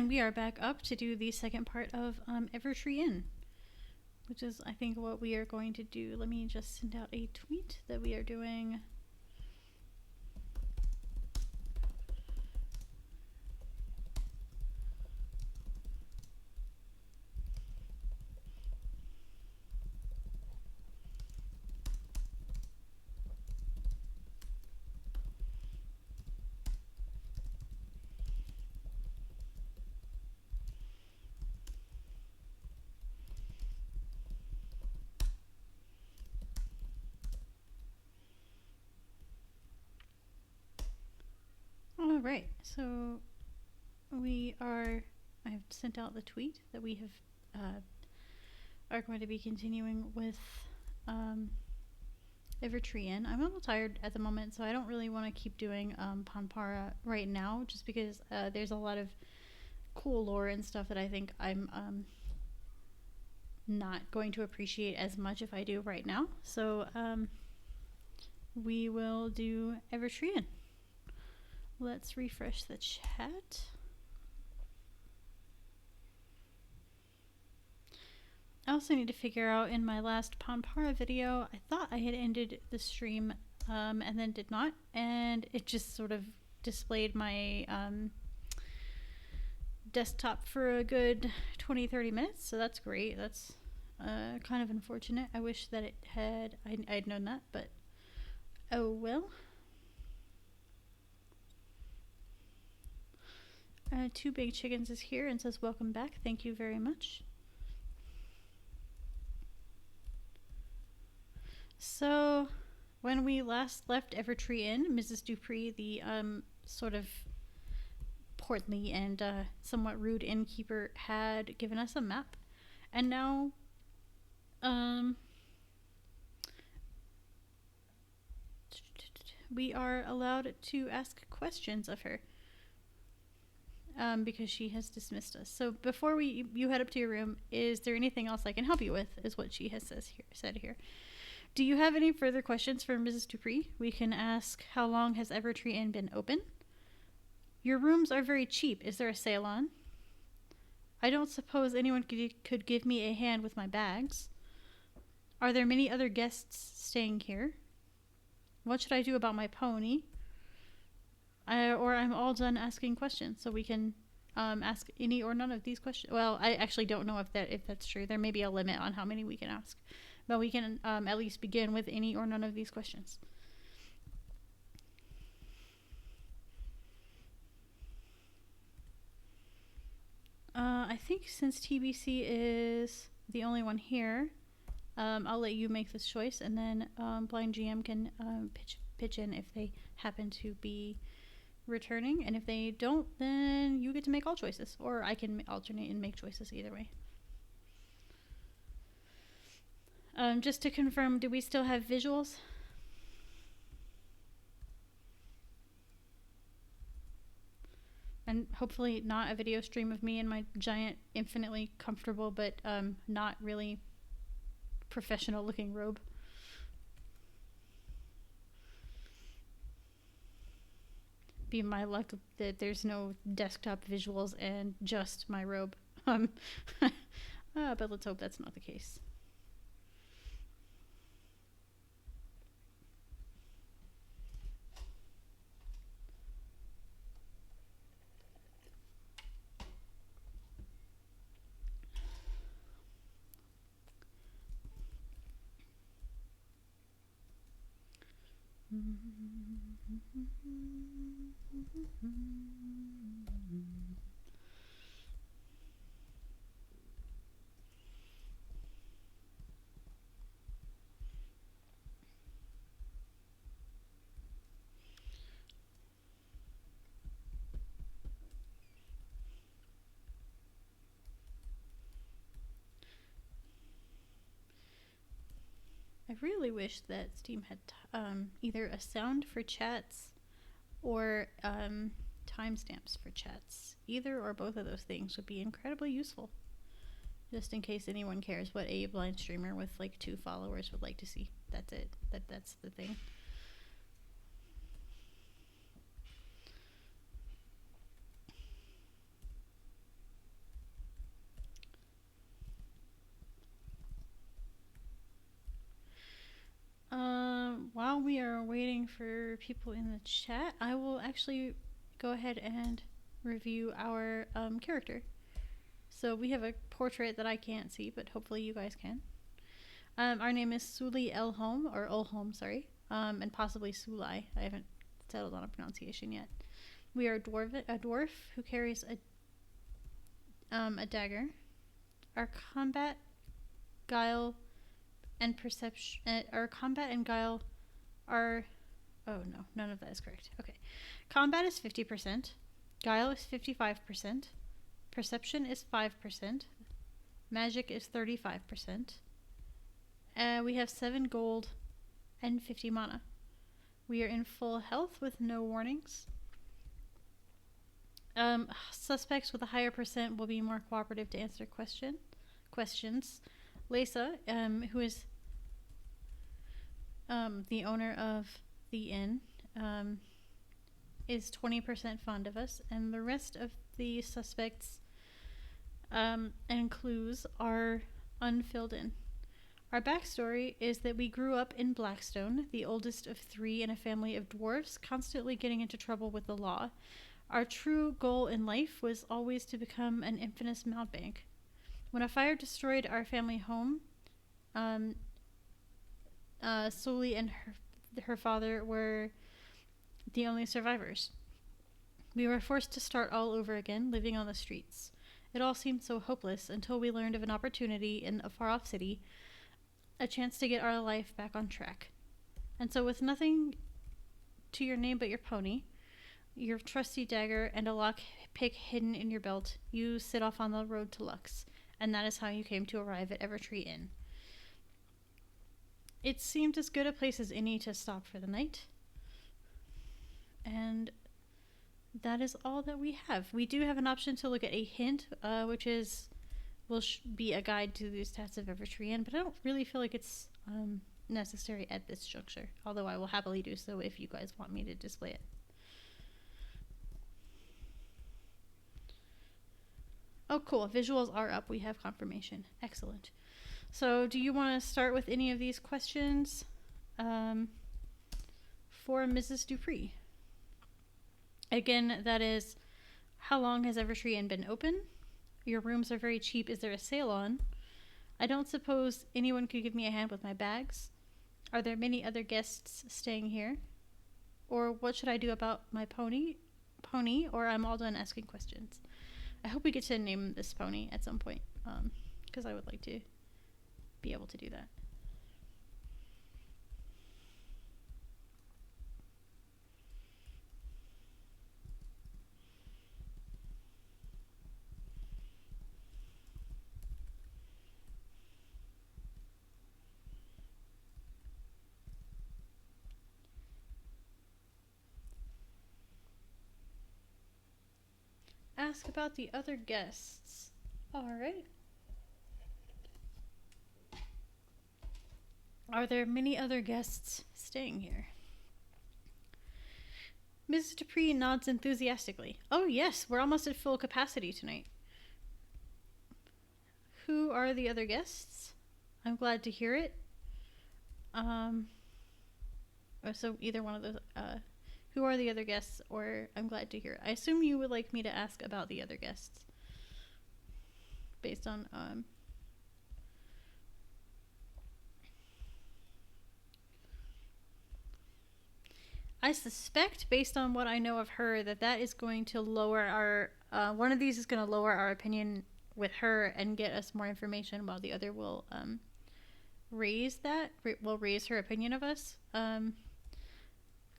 And we are back up to do the second part of Evertree Inn, which is, I think, what we are going to do. Let me just send out a tweet that we are doing. All right, so I have sent out the tweet that we have are going to be continuing with Evertree Inn. I'm a little tired at the moment, so I don't really want to keep doing Panpara right now, just because there's a lot of cool lore and stuff that I think I'm not going to appreciate as much if I do right now. So we will do Evertree Inn. Let's refresh the chat. I also need to figure out, in my last Panpara video, I thought I had ended the stream and then did not, and it just sort of displayed my desktop for a good 20-30 minutes, so that's great. That's kind of unfortunate. I wish that I'd known that, but oh well. Two Big Chickens is here and says welcome back. Thank you very much. So when we last left Evertree Inn, Mrs. Dupree, the sort of portly and somewhat rude innkeeper, had given us a map, and now we are allowed to ask questions of her. Because she has dismissed us. So before you head up to your room, is there anything else I can help you with, is what she has said here. Do you have any further questions for Mrs. Dupree? We can ask, how long has Evertree Inn been open? Your rooms are very cheap. Is there a sale on? I don't suppose anyone could give me a hand with my bags. Are there many other guests staying here? What should I do about my pony? Or I'm all done asking questions, so we can ask any or none of these questions. Well, I actually don't know if that's true. There may be a limit on how many we can ask, but we can at least begin with any or none of these questions. I think since TBC is the only one here, I'll let you make this choice, and then Blind GM can pitch in if they happen to be returning, and if they don't, then you get to make all choices, or I can alternate and make choices either way. Just to confirm, do we still have visuals? And hopefully not a video stream of me in my giant, infinitely comfortable but not really professional looking robe. Be my luck that there's no desktop visuals and just my robe. But let's hope that's not the case. I really wish that Steam had either a sound for chats or timestamps for chats. Either or both of those things would be incredibly useful, just in case anyone cares what a blind streamer with like 2 followers would like to see. That's it. That's the thing. people in the chat, I will actually go ahead and review our character. So we have a portrait that I can't see, but hopefully you guys can. Our name is Suli Elholm, or Olholm, sorry, and possibly Sulai. I haven't settled on a pronunciation yet. We are a dwarf who carries a dagger. Our combat, guile, and perception. Our combat and guile are. Oh no, none of that is correct. Okay, combat is 50%. Guile is 55%. Perception is 5%. Magic is 35%. We have 7 gold and 50 mana. We are in full health with no warnings. Suspects with a higher percent will be more cooperative to answer questions. Lisa, who is the owner of the inn, is 20% fond of us, and the rest of the suspects and clues are unfilled in. Our backstory is that we grew up in Blackstone, the oldest of 3 in a family of dwarves, constantly getting into trouble with the law. Our true goal in life was always to become an infamous mountebank. When a fire destroyed our family home, Sully and her father were the only survivors. We were forced to start all over again, living on the streets. It all seemed so hopeless until we learned of an opportunity in a far-off city, a chance to get our life back on track. And so with nothing to your name but your pony, your trusty dagger, and a lockpick hidden in your belt, you set off on the road to Lux, and that is how you came to arrive at Evertree Inn. It seemed as good a place as any to stop for the night, and that is all that we have. We do have an option to look at a hint, which will be a guide to the stats of Evertree Inn, but I don't really feel like it's necessary at this juncture, although I will happily do so if you guys want me to display it. Oh, cool. Visuals are up. We have confirmation. Excellent. So do you want to start with any of these questions for Mrs. Dupree? Again, that is, how long has Evertree Inn been open? Your rooms are very cheap. Is there a sale on? I don't suppose anyone could give me a hand with my bags. Are there many other guests staying here? Or what should I do about my pony, or I'm all done asking questions. I hope we get to name this pony at some point, because I would like to be able to do that. Ask about the other guests. Alright. Are there many other guests staying here? Mrs. Dupree nods enthusiastically. Oh yes, we're almost at full capacity tonight. Who are the other guests? I'm glad to hear it. So either one of those, who are the other guests, or I'm glad to hear it. I assume you would like me to ask about the other guests. Based on, I suspect, based on what I know of her, that is going to lower our, one of these is going to lower our opinion with her and get us more information, while the other will, raise her opinion of us.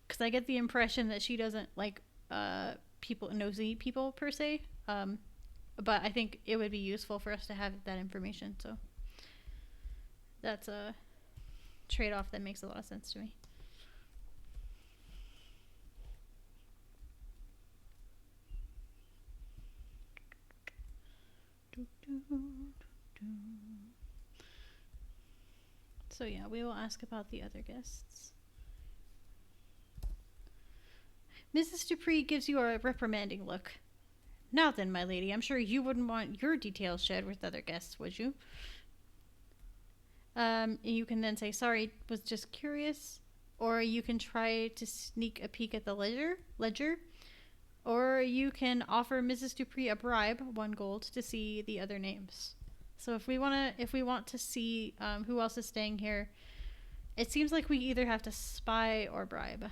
Because I get the impression that she doesn't like nosy people per se. But I think it would be useful for us to have that information. So that's a trade-off that makes a lot of sense to me. So yeah, we will ask about the other guests. Mrs. Dupree gives you a reprimanding look. Now then, my lady, I'm sure you wouldn't want your details shared with other guests, would you? You can then say, sorry, was just curious. or you can try to sneak a peek at the ledger, or you can offer Mrs. Dupree a bribe, 1 gold, to see the other names. So if we want to see who else is staying here, it seems like we either have to spy or bribe.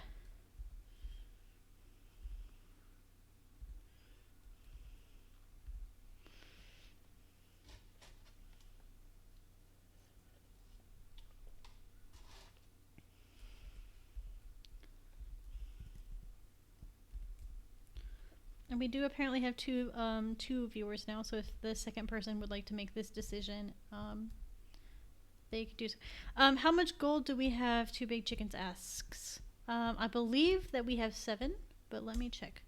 And we do apparently have two viewers now, so if the second person would like to make this decision, they could do so. How much gold do we have? Two Big Chickens asks. I believe that we have 7, but let me check.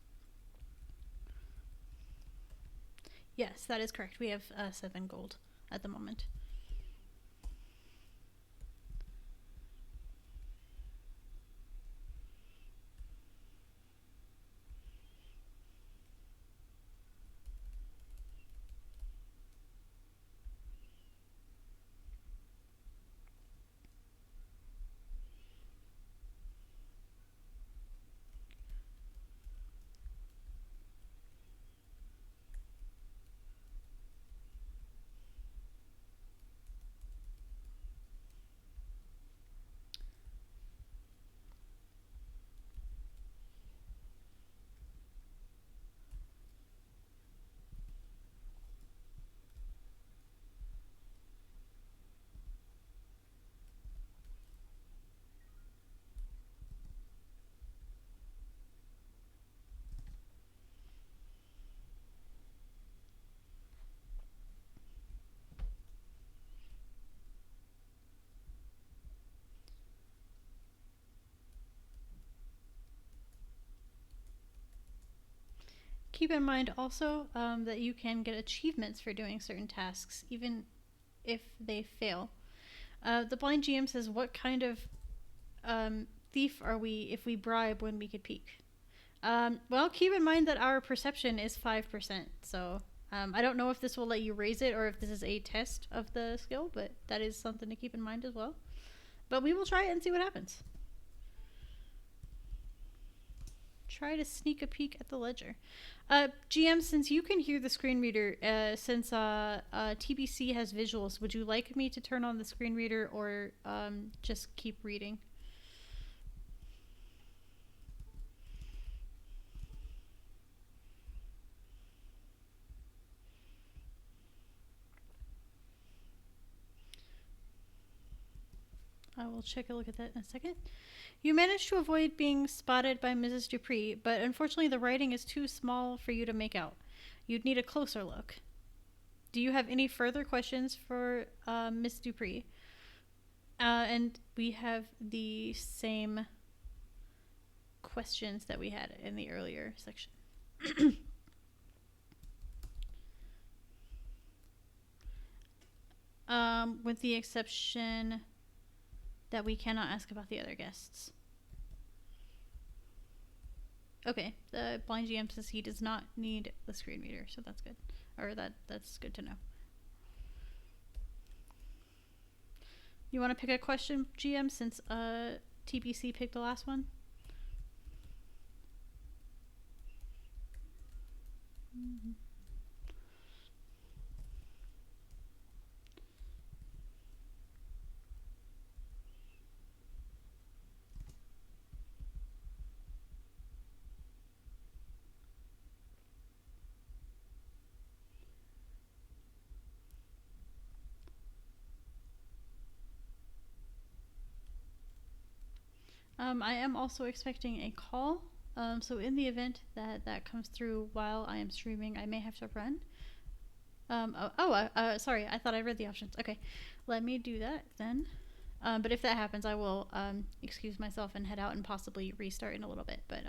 Yes, that is correct. We have 7 gold at the moment. Keep in mind also that you can get achievements for doing certain tasks, even if they fail. The blind GM says, what kind of thief are we if we bribe when we could peek? Well, keep in mind that our perception is 5%, so I don't know if this will let you raise it or if this is a test of the skill, but that is something to keep in mind as well. But we will try it and see what happens. Try to sneak a peek at the ledger. GM, since you can hear the screen reader, since TBC has visuals, would you like me to turn on the screen reader or just keep reading? I will check a look at that in a second. You managed to avoid being spotted by Mrs. Dupree, but unfortunately the writing is too small for you to make out. You'd need a closer look. Do you have any further questions for Miss Dupree? And we have the same questions that we had in the earlier section. With the exception that we cannot ask about the other guests. Okay, the blind GM says he does not need the screen reader, so that's good. Or that's good to know. You want to pick a question, GM, since TBC picked the last one? Mm-hmm. I am also expecting a call. So in the event that that comes through while I am streaming, I may have to run. Sorry, I thought I read the options. Okay, let me do that then. But if that happens, I will excuse myself and head out and possibly restart in a little bit. But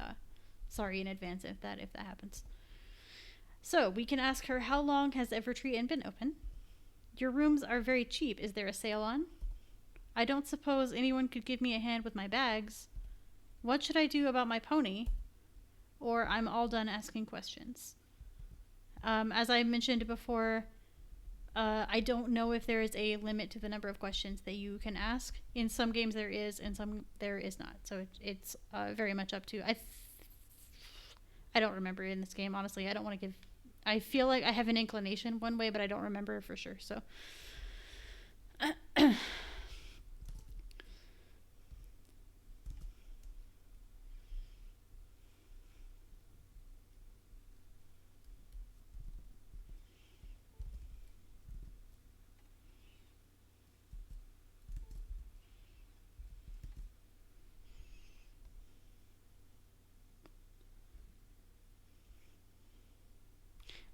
sorry in advance if that happens. So we can ask her, how long has Evertree Inn been open? Your rooms are very cheap. Is there a sale on? I don't suppose anyone could give me a hand with my bags. What should I do about my pony? Or I'm all done asking questions. As I mentioned before, I don't know if there is a limit to the number of questions that you can ask. In some games there is, in some there is not. So it's very much up to. I don't remember in this game, honestly. I don't want to give. I feel like I have an inclination one way, but I don't remember for sure. So.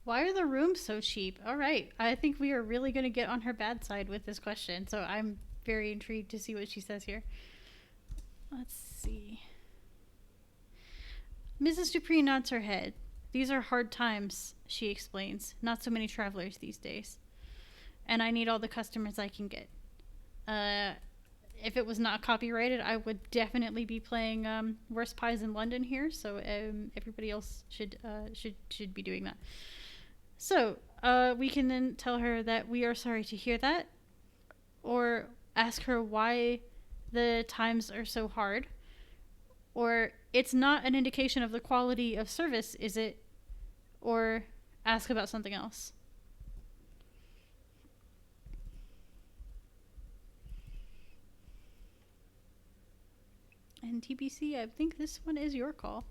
Why are the rooms so cheap? All right. I think we are really going to get on her bad side with this question. So I'm very intrigued to see what she says here. Let's see. Mrs. Dupree nods her head. These are hard times, she explains. Not so many travelers these days. And I need all the customers I can get. If it was not copyrighted, I would definitely be playing Worst Pies in London here. So everybody else should be doing that. So we can then tell her that we are sorry to hear that, or ask her why the times are so hard, or it's not an indication of the quality of service, is it? Or ask about something else. And TBC, I think this one is your call.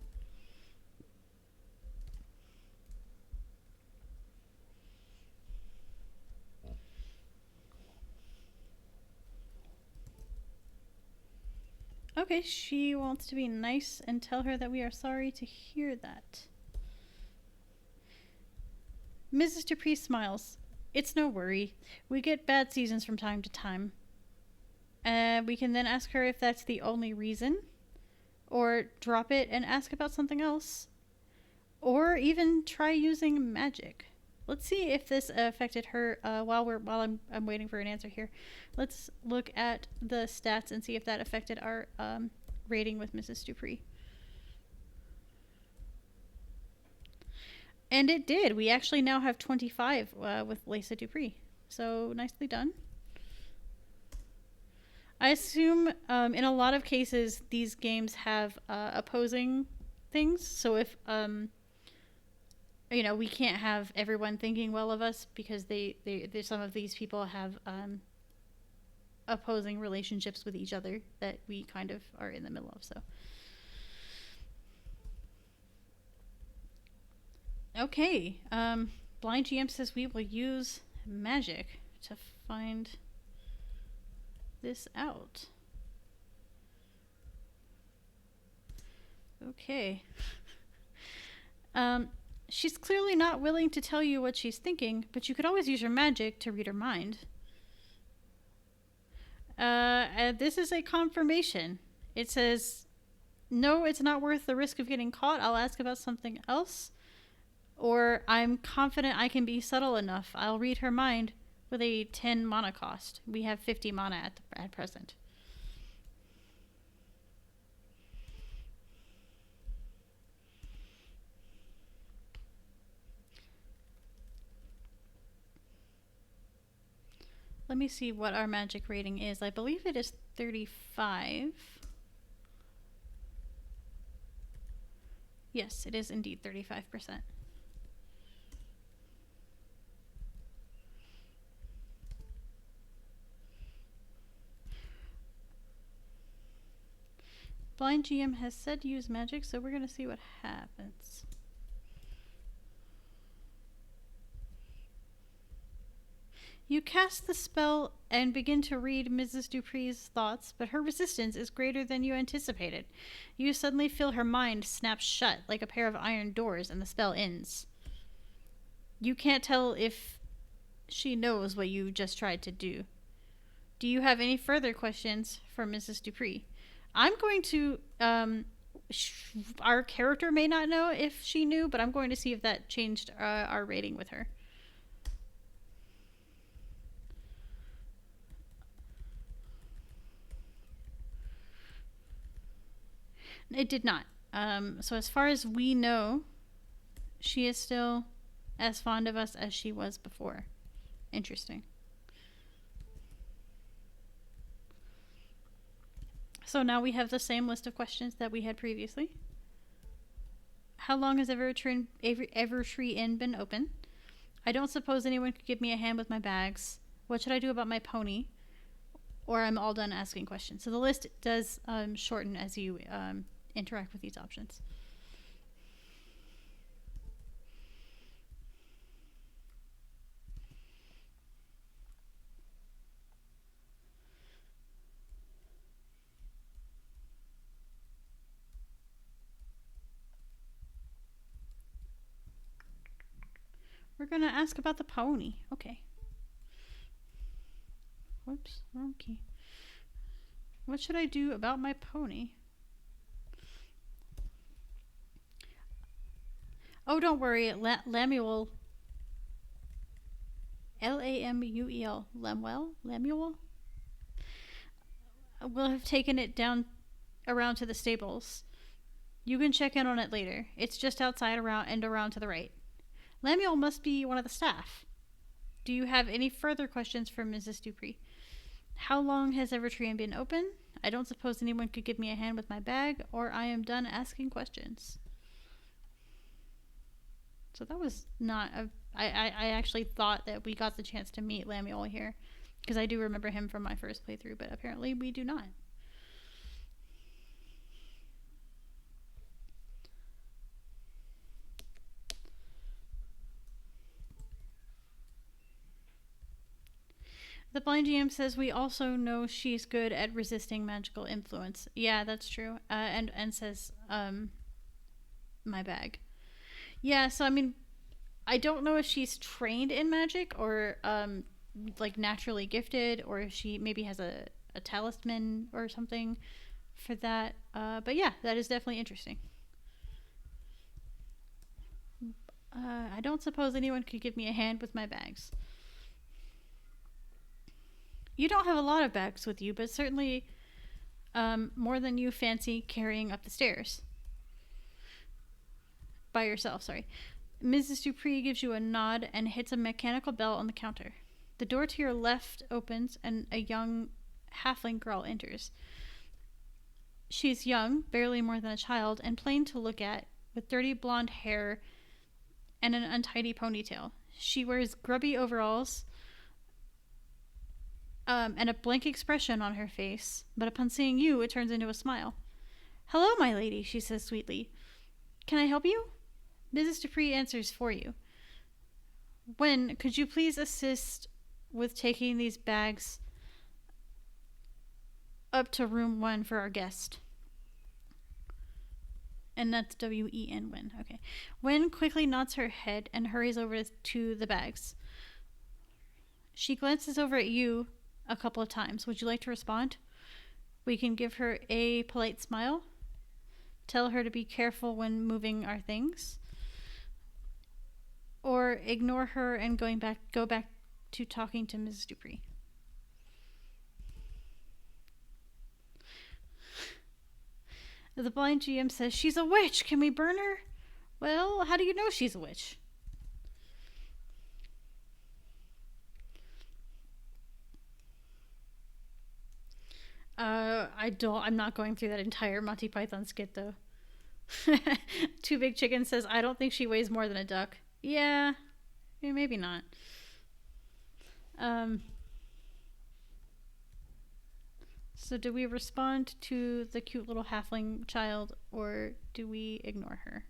Okay, she wants to be nice and tell her that we are sorry to hear that. Mrs. Dupree smiles. It's no worry. We get bad seasons from time to time. We can then ask her if that's the only reason, or drop it and ask about something else, or even try using magic. Let's see if this affected her. While I'm waiting for an answer here, let's look at the stats and see if that affected our rating with Mrs. Dupree. And it did. We actually now have 25 with Lisa Dupree. So nicely done. I assume in a lot of cases these games have opposing things. So if we can't have everyone thinking well of us because they some of these people have opposing relationships with each other that we kind of are in the middle of. So okay, Blind GM says we will use magic to find this out. Okay. She's clearly not willing to tell you what she's thinking, but you could always use your magic to read her mind. This is a confirmation. It says, no, it's not worth the risk of getting caught. I'll ask about something else. Or I'm confident I can be subtle enough. I'll read her mind with a 10 mana cost. We have 50 mana at present. Let me see what our magic rating is. I believe it is 35. Yes, it is indeed 35%. Blind GM has said use magic, so we're going to see what happens. You cast the spell and begin to read Mrs. Dupree's thoughts, but her resistance is greater than you anticipated. You suddenly feel her mind snap shut like a pair of iron doors, and the spell ends. You can't tell if she knows what you just tried to do. Do you have any further questions for Mrs. Dupree? I'm going to... our character may not know if she knew, but I'm going to see if that changed our rating with her. It did not. So as far as we know, she is still as fond of us as she was before. Interesting. So now we have the same list of questions that we had previously. How long has Evertree Inn been open? I don't suppose anyone could give me a hand with my bags. What should I do about my pony? Or I'm all done asking questions. So the list does shorten as you interact with these options. We're going to ask about the pony. Okay. Whoops, wrong key. What should I do about my pony? Oh, don't worry. Lamuel. Lamuel. Lamuel? Will have taken it down around to the stables. You can check in on it later. It's just outside around to the right. Lemuel must be one of the staff. Do you have any further questions for Mrs. Dupree? How long has Evertree Inn been open? I don't suppose anyone could give me a hand with my bag, or I am done asking questions. So that was not a... I actually thought that we got the chance to meet Lemuel here, because I do remember him from my first playthrough, but apparently we do not. The blind GM says we also know she's good at resisting magical influence. Yeah, that's true. And says, my bag. Yeah, so I mean, I don't know if she's trained in magic or like naturally gifted, or if she maybe has a talisman or something for that. But yeah, that is definitely interesting. I don't suppose anyone could give me a hand with my bags. You don't have a lot of bags with you, but certainly more than you fancy carrying up the stairs. By yourself, sorry. Mrs. Dupree gives you a nod and hits a mechanical bell on the counter. The door to your left opens and a young halfling girl enters. She's young, barely more than a child, and plain to look at, with dirty blonde hair and an untidy ponytail. She wears grubby overalls and a blank expression on her face, but upon seeing you, it turns into a smile. Hello, my lady, she says sweetly. Can I help you? Mrs. Dupree answers for you. Wen, could you please assist with taking these bags up to room 1 for our guest? And that's W-E-N, Wen. Okay. Wen quickly nods her head and hurries over to the bags. She glances over at you a couple of times. Would you like to respond? We can give her a polite smile. Tell her to be careful when moving our things. Or ignore her and go back to talking to Mrs. Dupree. The blind GM says, she's a witch. Can we burn her? Well, how do you know she's a witch? I'm not going through that entire Monty Python skit, though. Too Big Chicken says, I don't think she weighs more than a duck. Yeah, maybe not. So do we respond to the cute little halfling child, or do we ignore her?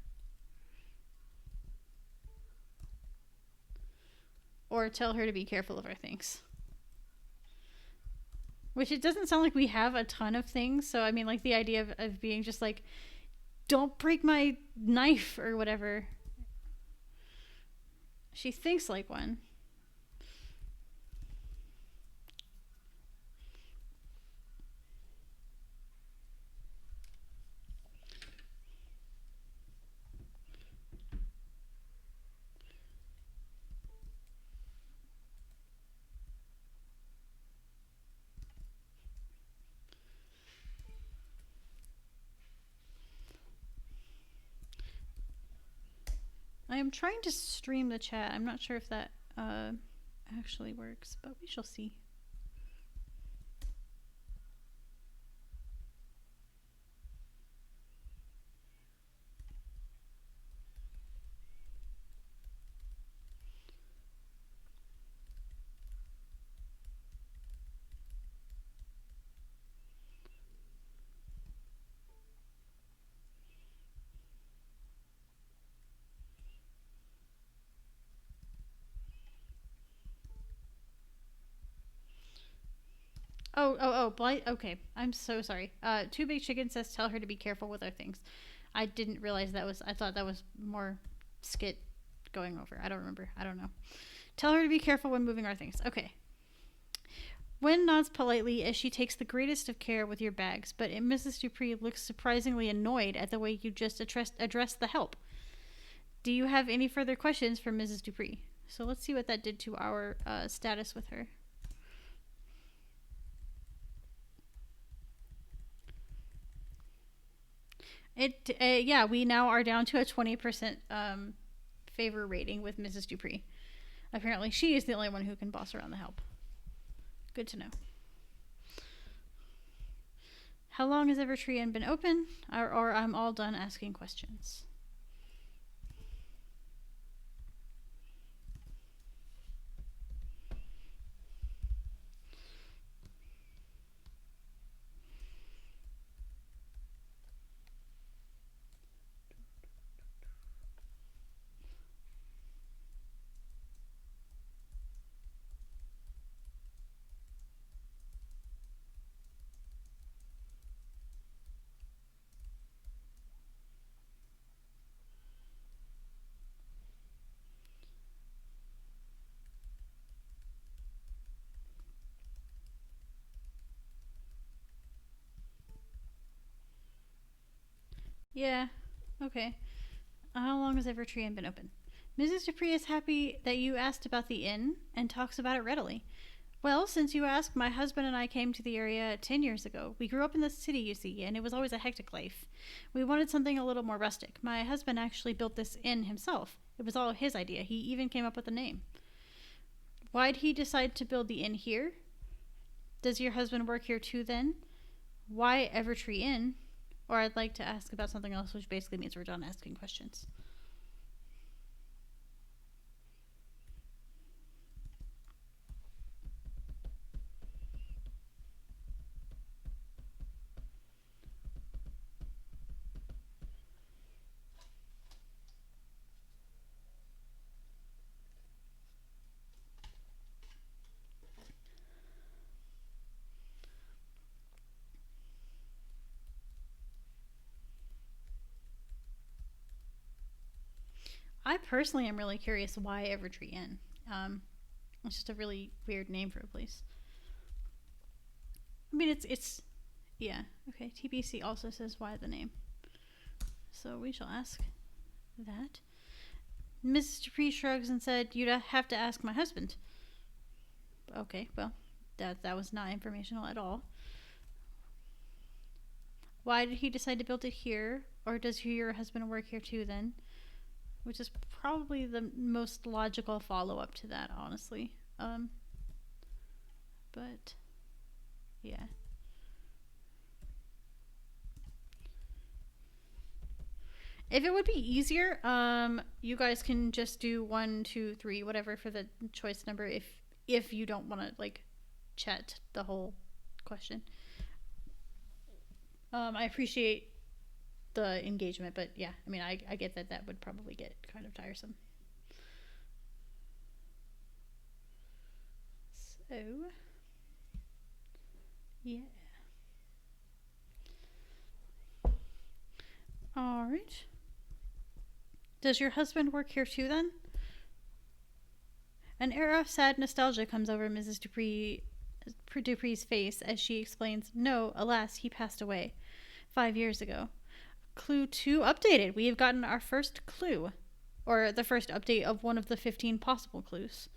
Or tell her to be careful of our things? Which it doesn't sound like we have a ton of things. So, I mean, like the idea of being just like, don't break my knife or whatever. She thinks like one. I am trying to stream the chat. I'm not sure if that actually works, but we shall see. Oh, Blight. Okay, I'm so sorry. Two Big Chicken says tell her to be careful with our things. I didn't realize that was. I thought that was more skit going over. I don't remember. I don't know. Tell her to be careful when moving our things. Okay. Gwen nods politely as she takes the greatest of care with your bags, but Mrs. Dupree looks surprisingly annoyed at the way you just addressed the help. Do you have any further questions for Mrs. Dupree? So let's see what that did to our status with her. Yeah, we now are down to a 20% favor rating with Mrs. Dupree. Apparently, she is the only one who can boss around the help. Good to know. How long has Evertree Inn been open? Or I'm all done asking questions. Yeah, okay. How long has Evertree Inn been open? Mrs. Dupree is happy that you asked about the inn and talks about it readily. Well, since you asked, my husband and I came to the area 10 years ago. We grew up in the city, you see, and it was always a hectic life. We wanted something a little more rustic. My husband actually built this inn himself. It was all his idea. He even came up with the name. Why'd he decide to build the inn here? Does your husband work here too then? Why Evertree Inn? Or I'd like to ask about something else, which basically means we're done asking questions. I personally am really curious why Evertree Inn. It's just a really weird name for a place. I mean, it's yeah. Okay, TBC also says why the name. So we shall ask that. Mrs. Dupree shrugs and said, "You'd have to ask my husband." Okay, well, that was not informational at all. Why did he decide to build it here? Or does your husband work here too then? Which is probably the most logical follow-up to that, honestly. But yeah. If it would be easier, you guys can just do 1, 2, 3, whatever for the choice number. If you don't want to like chat the whole question. I appreciate the engagement, but yeah, I mean, I get that would probably get kind of tiresome. So, yeah. All right. Does your husband work here too then? An air of sad nostalgia comes over Mrs. Dupree's face as she explains, "No, alas, he passed away 5 years ago. Clue 2 updated. We have gotten our first clue. Or the first update of one of the 15 possible clues.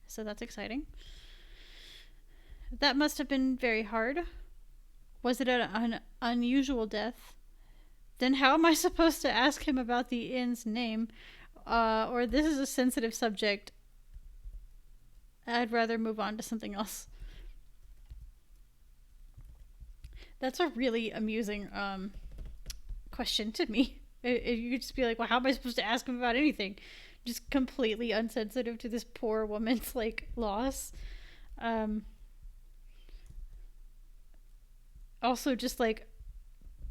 So that's exciting. That must have been very hard. Was it an unusual death? Then how am I supposed to ask him about the inn's name? Or this is a sensitive subject. I'd rather move on to something else. That's a really amusing question to me. You could just be like, well, how am I supposed to ask him about anything? Just completely unsensitive to this poor woman's like loss. Um, Also, just like,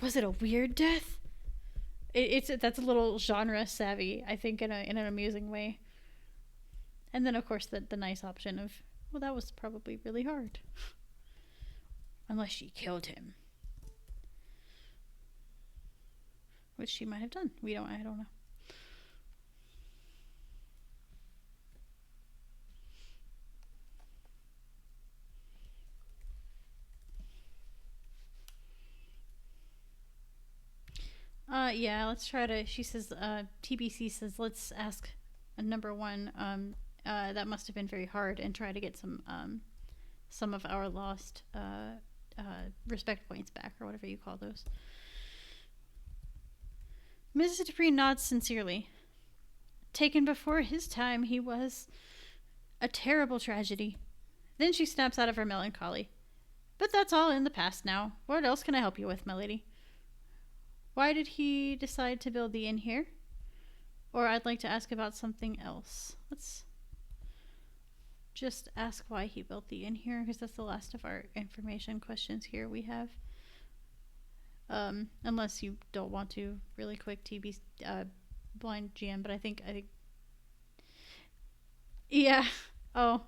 was it a weird death? It's that's a little genre savvy, I think, in an amusing way. And then, of course, the nice option of, well, that was probably really hard, unless she killed him, which she might have done. I don't know. Yeah, let's try to. She says, TBC says, let's ask number one. That must have been very hard, and try to get some of our lost respect points back, or whatever you call those. Mrs. Dupree nods sincerely. Taken before his time, he was a terrible tragedy. Then she snaps out of her melancholy. But that's all in the past now. What else can I help you with, my lady? Why did he decide to build the inn here? Or I'd like to ask about something else. Let's just ask why he built the inn here, because that's the last of our information questions here we have. Unless you don't want to, really quick, TB blind GM, but I think yeah. Oh,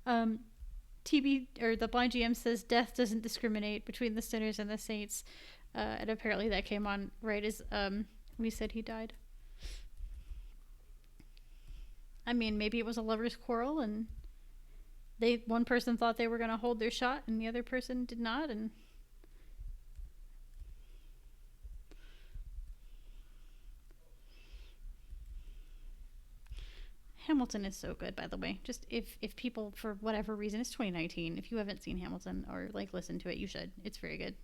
TB or the blind GM says death doesn't discriminate between the sinners and the saints, and apparently that came on right as we said he died. I mean, maybe it was a lovers' quarrel, and one person thought they were going to hold their shot, and the other person did not, and Hamilton is so good, by the way. Just if people, for whatever reason, it's 2019. If you haven't seen Hamilton or like listened to it, you should. It's very good.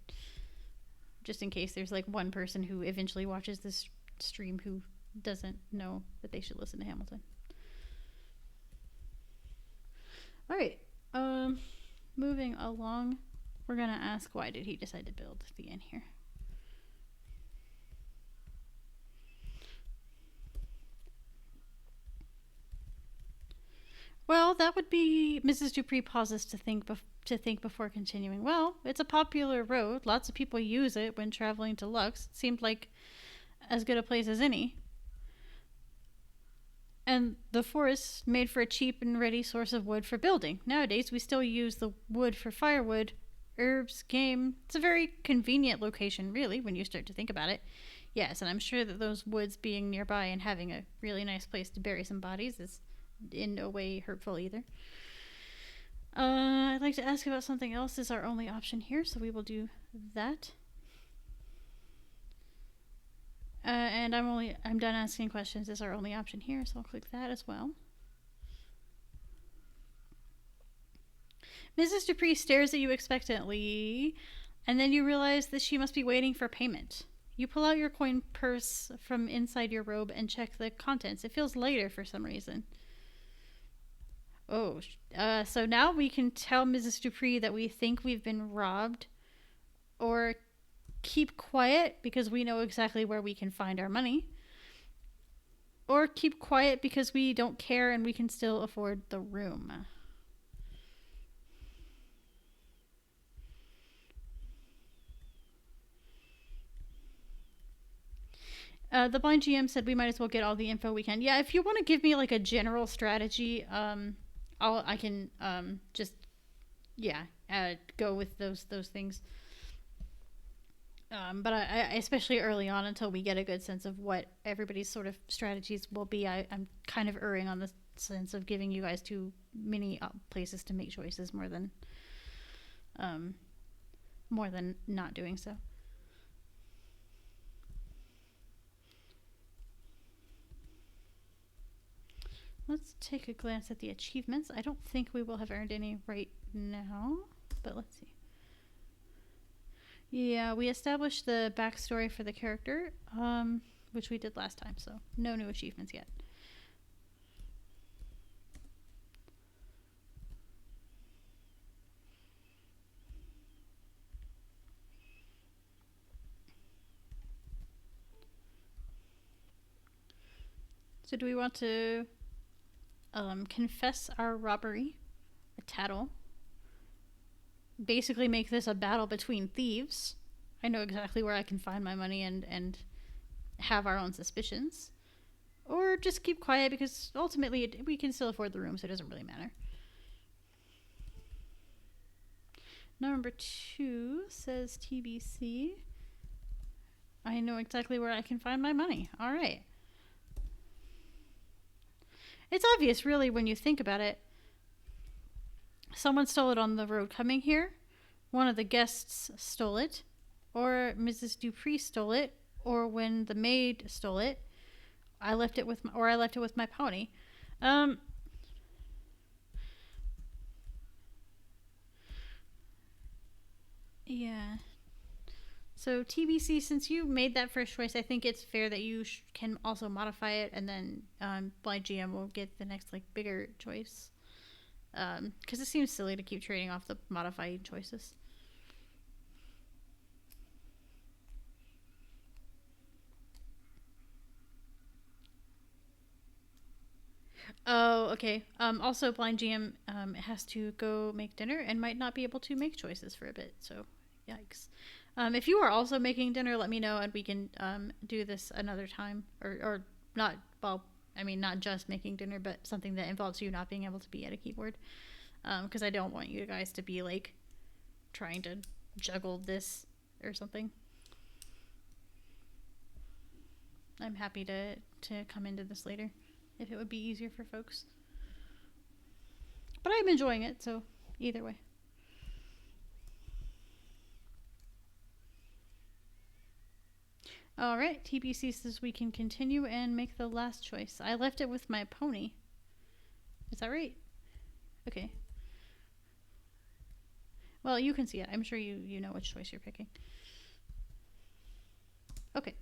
Just in case there's like one person who eventually watches this stream who doesn't know that they should listen to Hamilton. All right. Moving along, we're gonna ask why did he decide to build the inn here. Well, that would be. Mrs. Dupree pauses to think before continuing. Well, it's a popular road. Lots of people use it when traveling to Lux. It seemed like as good a place as any. And the forest made for a cheap and ready source of wood for building. Nowadays, we still use the wood for firewood, herbs, game. It's a very convenient location, really, when you start to think about it. Yes, and I'm sure that those woods being nearby and having a really nice place to bury some bodies is in no way hurtful either. I'd like to ask about something else is our only option here, so we will do that. And I'm done asking questions is our only option here, so I'll click that as well. Mrs. Dupree stares at you expectantly, and then you realize that she must be waiting for payment. You pull out your coin purse from inside your robe and check the contents. It feels lighter for some reason. Oh, so now we can tell Mrs. Dupree that we think we've been robbed, or keep quiet because we know exactly where we can find our money, or keep quiet because we don't care and we can still afford the room. The blind GM said we might as well get all the info we can. Yeah, if you want to give me like a general strategy, I can just go with those things. But I especially early on, until we get a good sense of what everybody's sort of strategies will be, I'm kind of erring on the sense of giving you guys too many places to make choices more than not doing so. Let's take a glance at the achievements. I don't think we will have earned any right now, but let's see. Yeah, we established the backstory for the character, which we did last time, so no new achievements yet. So do we want to confess our robbery, a tattle, basically make this a battle between thieves? I know exactly where I can find my money and have our own suspicions. Or just keep quiet because ultimately we can still afford the room, so it doesn't really matter. Number 2 says TBC. I know exactly where I can find my money. All right. It's obvious, really, when you think about it. Someone stole it on the road coming here. One of the guests stole it. Or Mrs. Dupree stole it. Or when the maid stole it. I left it with my pony. Yeah. So TBC, since you made that first choice, I think it's fair that you can also modify it, and then Blind GM will get the next bigger choice. Because it seems silly to keep trading off the modified choices. Oh, okay. Also, Blind GM has to go make dinner and might not be able to make choices for a bit. So, yikes. If you are also making dinner, let me know and we can do this another time. Or not, well, I mean, not just making dinner, but something that involves you not being able to be at a keyboard. Because I don't want you guys to be trying to juggle this or something. I'm happy to come into this later if it would be easier for folks. But I'm enjoying it, so either way. Alright, TBC says we can continue and make the last choice. I left it with my pony. Is that right? Okay. Well, you can see it. I'm sure you know which choice you're picking. Okay.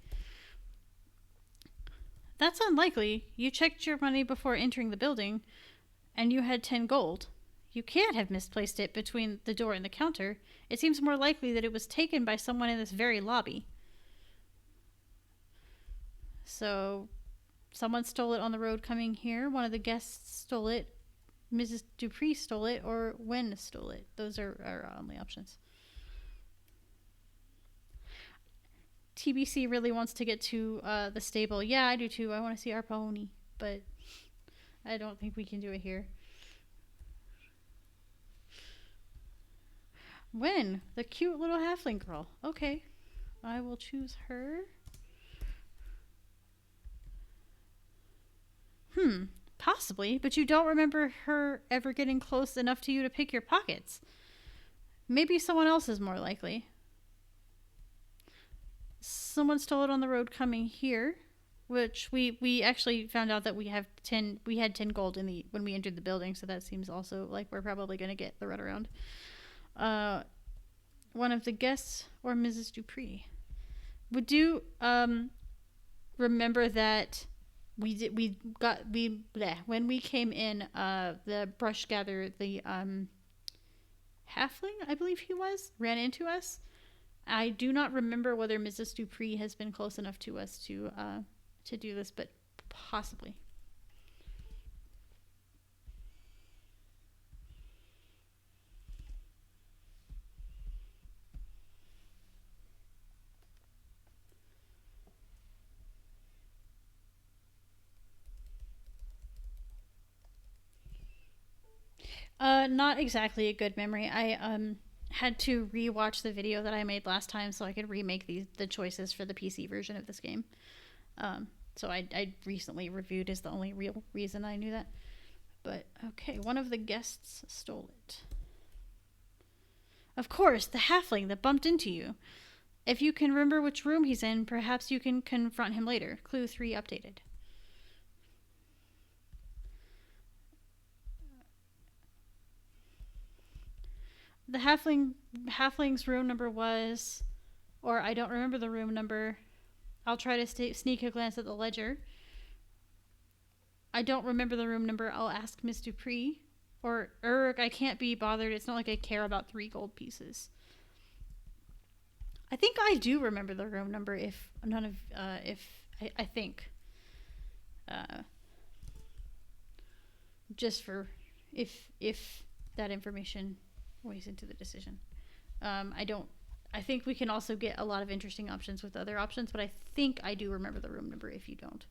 That's unlikely. You checked your money before entering the building, and you had 10 gold. You can't have misplaced it between the door and the counter. It seems more likely that it was taken by someone in this very lobby. So, someone stole it on the road coming here. One of the guests stole it. Mrs. Dupree stole it, or Wen stole it. Those are our only options. TBC really wants to get to the stable. Yeah, I do too. I want to see our pony, but I don't think we can do it here. Wen, the cute little halfling girl. Okay, I will choose her. Possibly, but you don't remember her ever getting close enough to you to pick your pockets. Maybe someone else is more likely. Someone stole it on the road coming here, which we actually found out that we had 10 gold when we entered the building, so that seems also like we're probably going to get the runaround. One of the guests or Mrs. Dupree. Would you remember that when we came in, the brush gatherer, the halfling, I believe he was, ran into us. I do not remember whether Mrs. Dupree has been close enough to us to do this, but possibly. Not exactly a good memory. I had to rewatch the video that I made last time so I could remake the choices for the PC version of this game. So I recently reviewed is the only real reason I knew that. But okay, one of the guests stole it. Of course, the halfling that bumped into you. If you can remember which room he's in, perhaps you can confront him later. Clue 3 updated. The halfling's room number was, or I don't remember the room number. I'll try to sneak a glance at the ledger. I don't remember the room number. I'll ask Miss Dupree. Or Urg, I can't be bothered. It's not like I care about 3 gold pieces. I think I do remember the room number if none of, I think. just for if that information weighs into the decision. I think we can also get a lot of interesting options with other options, but I think I do remember the room number if you don't.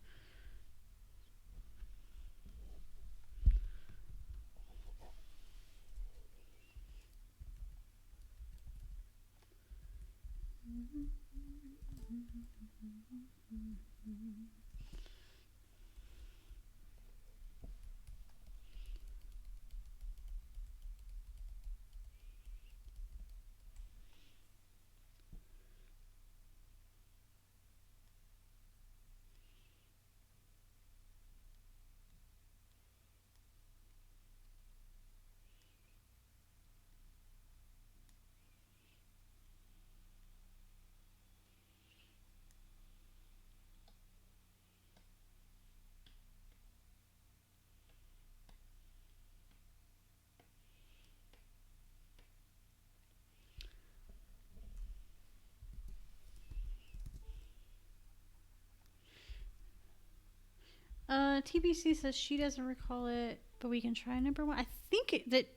TBC says she doesn't recall it, but we can try number 1. I think that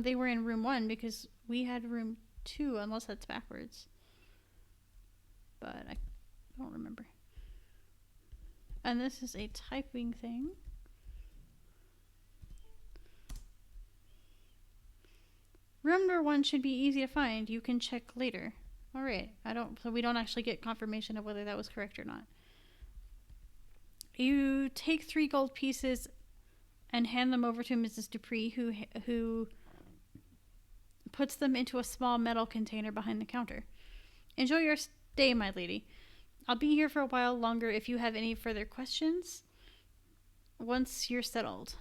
they were in room 1 because we had room 2, unless that's backwards. But I don't remember. And this is a typing thing. Room number 1 should be easy to find. You can check later. All right. So we don't actually get confirmation of whether that was correct or not. You take 3 gold pieces and hand them over to Mrs. Dupree, who puts them into a small metal container behind the counter. Enjoy your stay, my lady. I'll be here for a while longer if you have any further questions once you're settled.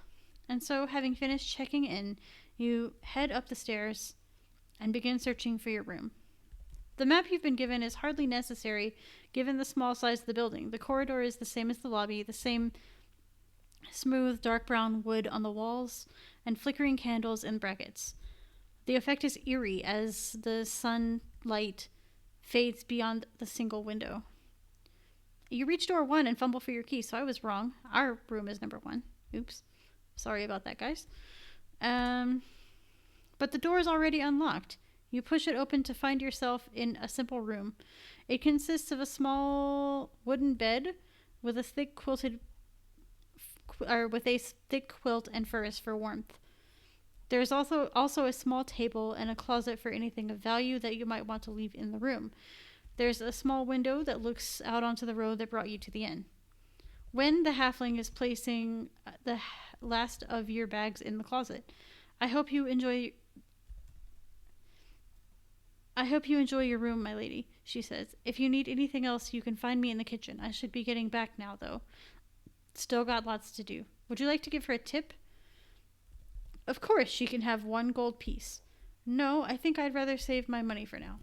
And so, having finished checking in, you head up the stairs and begin searching for your room. The map you've been given is hardly necessary given the small size of the building. The corridor is the same as the lobby, the same smooth dark brown wood on the walls and flickering candles in brackets. The effect is eerie as the sunlight fades beyond the single window. You reach door 1 and fumble for your key, so I was wrong. Our room is number 1. Oops. Sorry about that, guys. But the door is already unlocked. You push it open to find yourself in a simple room. It consists of a small wooden bed with a thick quilt and furs for warmth. There's also a small table and a closet for anything of value that you might want to leave in the room. There's a small window that looks out onto the road that brought you to the inn. When the halfling is placing the last of your bags in the closet, I hope you enjoy your room, my lady, she says. If you need anything else, you can find me in the kitchen. I should be getting back now, though. Still got lots to do. Would you like to give her a tip? Of course, she can have 1 gold piece. No, I think I'd rather save my money for now.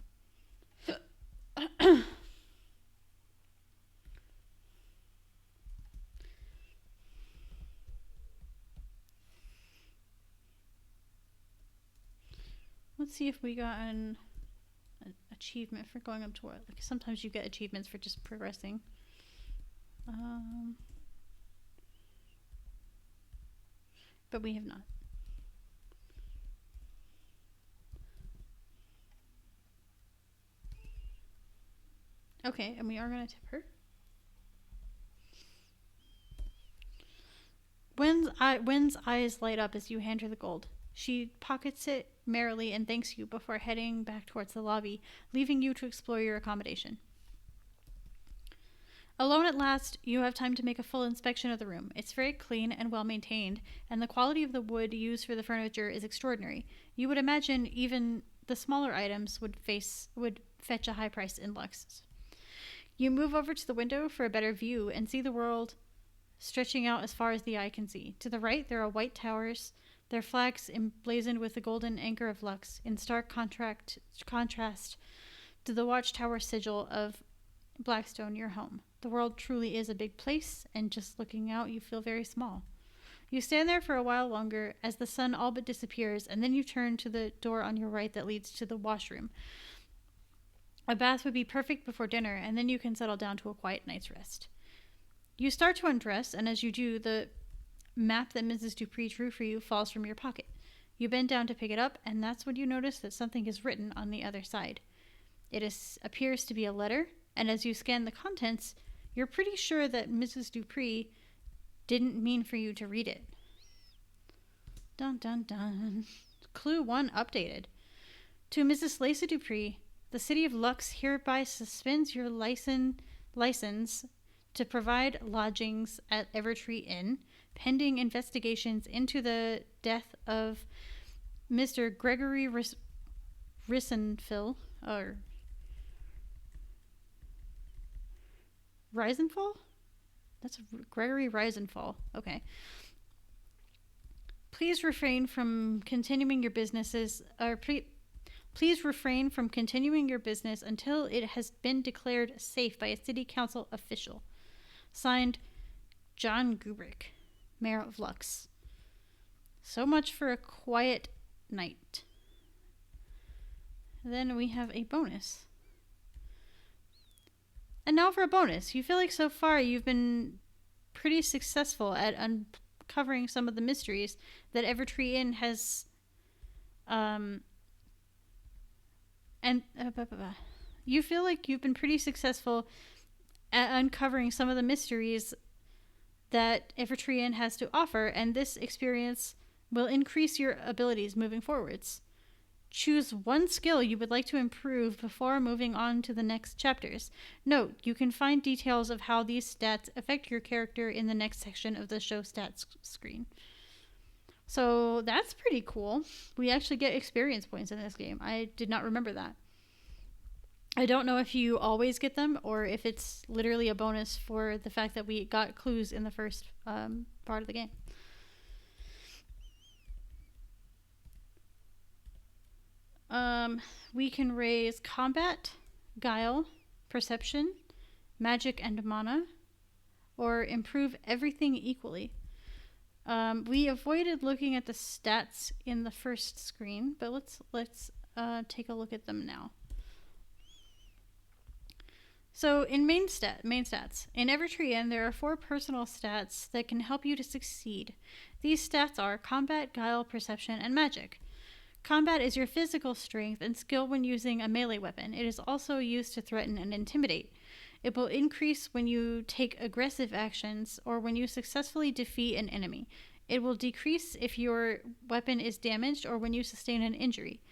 Let's see if we got an achievement for going up to what. Like sometimes you get achievements for just progressing. But we have not. Okay, and we are going to tip her. Wen's eyes light up as you hand her the gold. She pockets it merrily and thanks you before heading back towards the lobby, leaving you to explore your accommodation. Alone at last, you have time to make a full inspection of the room. It's very clean and well maintained, and the quality of the wood used for the furniture is extraordinary. You would imagine even the smaller items would fetch a high price in Lux. You move over to the window for a better view and see the world stretching out as far as the eye can see. To the right, there are white towers, their flags emblazoned with the golden anchor of Lux, in stark contrast to the watchtower sigil of Blackstone, your home. The world truly is a big place, and just looking out, you feel very small. You stand there for a while longer as the sun all but disappears, and then you turn to the door on your right that leads to the washroom. A bath would be perfect before dinner, and then you can settle down to a quiet night's rest. You start to undress, and as you do, the map that Mrs. Dupree drew for you falls from your pocket. You bend down to pick it up, and that's when you notice that something is written on the other side. Appears to be a letter, and as you scan the contents, you're pretty sure that Mrs. Dupree didn't mean for you to read it. Dun dun dun. Clue 1 updated. To Mrs. Lacey Dupree, the City of Lux hereby suspends your license to provide lodgings at Evertree Inn, pending investigations into the death of Mr. Gregory Risenfall, or Risenfall? That's Gregory Risenfall. Okay. Please refrain from continuing your business until it has been declared safe by a city council official. Signed, John Gubrick, Mayor of Lux. So much for a quiet night. Then we have a bonus. And now for a bonus. You feel like so far you've been pretty successful at uncovering some of the mysteries that Evertree Inn has you feel like you've been pretty successful at uncovering some of the mysteries that Evertree Inn has to offer, and this experience will increase your abilities moving forwards. Choose one skill you would like to improve before moving on to the next chapters. Note, you can find details of how these stats affect your character in the next section of the show stats screen. So that's pretty cool. We actually get experience points in this game. I did not remember that. I don't know if you always get them or if it's literally a bonus for the fact that we got clues in the first part of the game. We can raise combat, guile, perception, magic, and mana, or improve everything equally. We avoided looking at the stats in the first screen, but let's take a look at them now. So in main stats, in Evertree Inn, there are 4 personal stats that can help you to succeed. These stats are combat, guile, perception, and magic. Combat is your physical strength and skill when using a melee weapon. It is also used to threaten and intimidate. It will increase when you take aggressive actions or when you successfully defeat an enemy. It will decrease if your weapon is damaged or when you sustain an injury.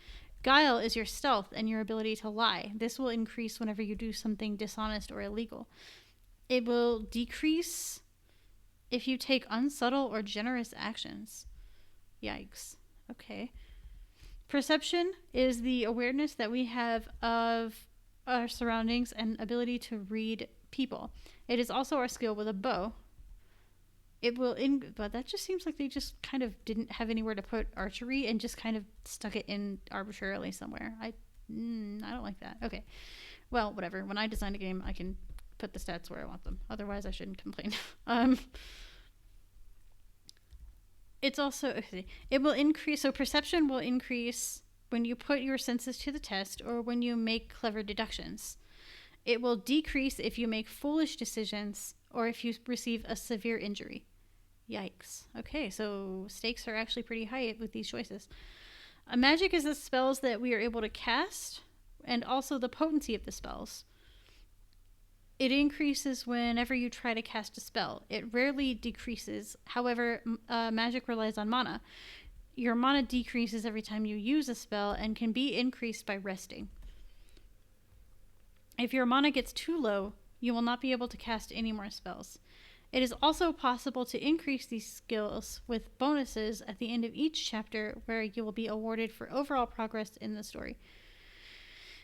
Guile is your stealth and your ability to lie. This will increase whenever you do something dishonest or illegal. It will decrease if you take unsubtle or generous actions. Yikes. Okay. Perception is the awareness that we have of our surroundings and ability to read people. It is also our skill with a bow. But that just seems like they just kind of didn't have anywhere to put archery and just kind of stuck it in arbitrarily somewhere. I don't like that. Okay. Well, whatever. When I design a game, I can put the stats where I want them. Otherwise, I shouldn't complain. It's also, it will increase, so perception will increase when you put your senses to the test or when you make clever deductions. It will decrease if you make foolish decisions or if you receive a severe injury. Yikes. Okay, so stakes are actually pretty high with these choices. Magic is the spells that we are able to cast and also the potency of the spells. It increases whenever you try to cast a spell. It rarely decreases. However, magic relies on mana. Your mana decreases every time you use a spell and can be increased by resting. If your mana gets too low, you will not be able to cast any more spells. It is also possible to increase these skills with bonuses at the end of each chapter where you will be awarded for overall progress in the story.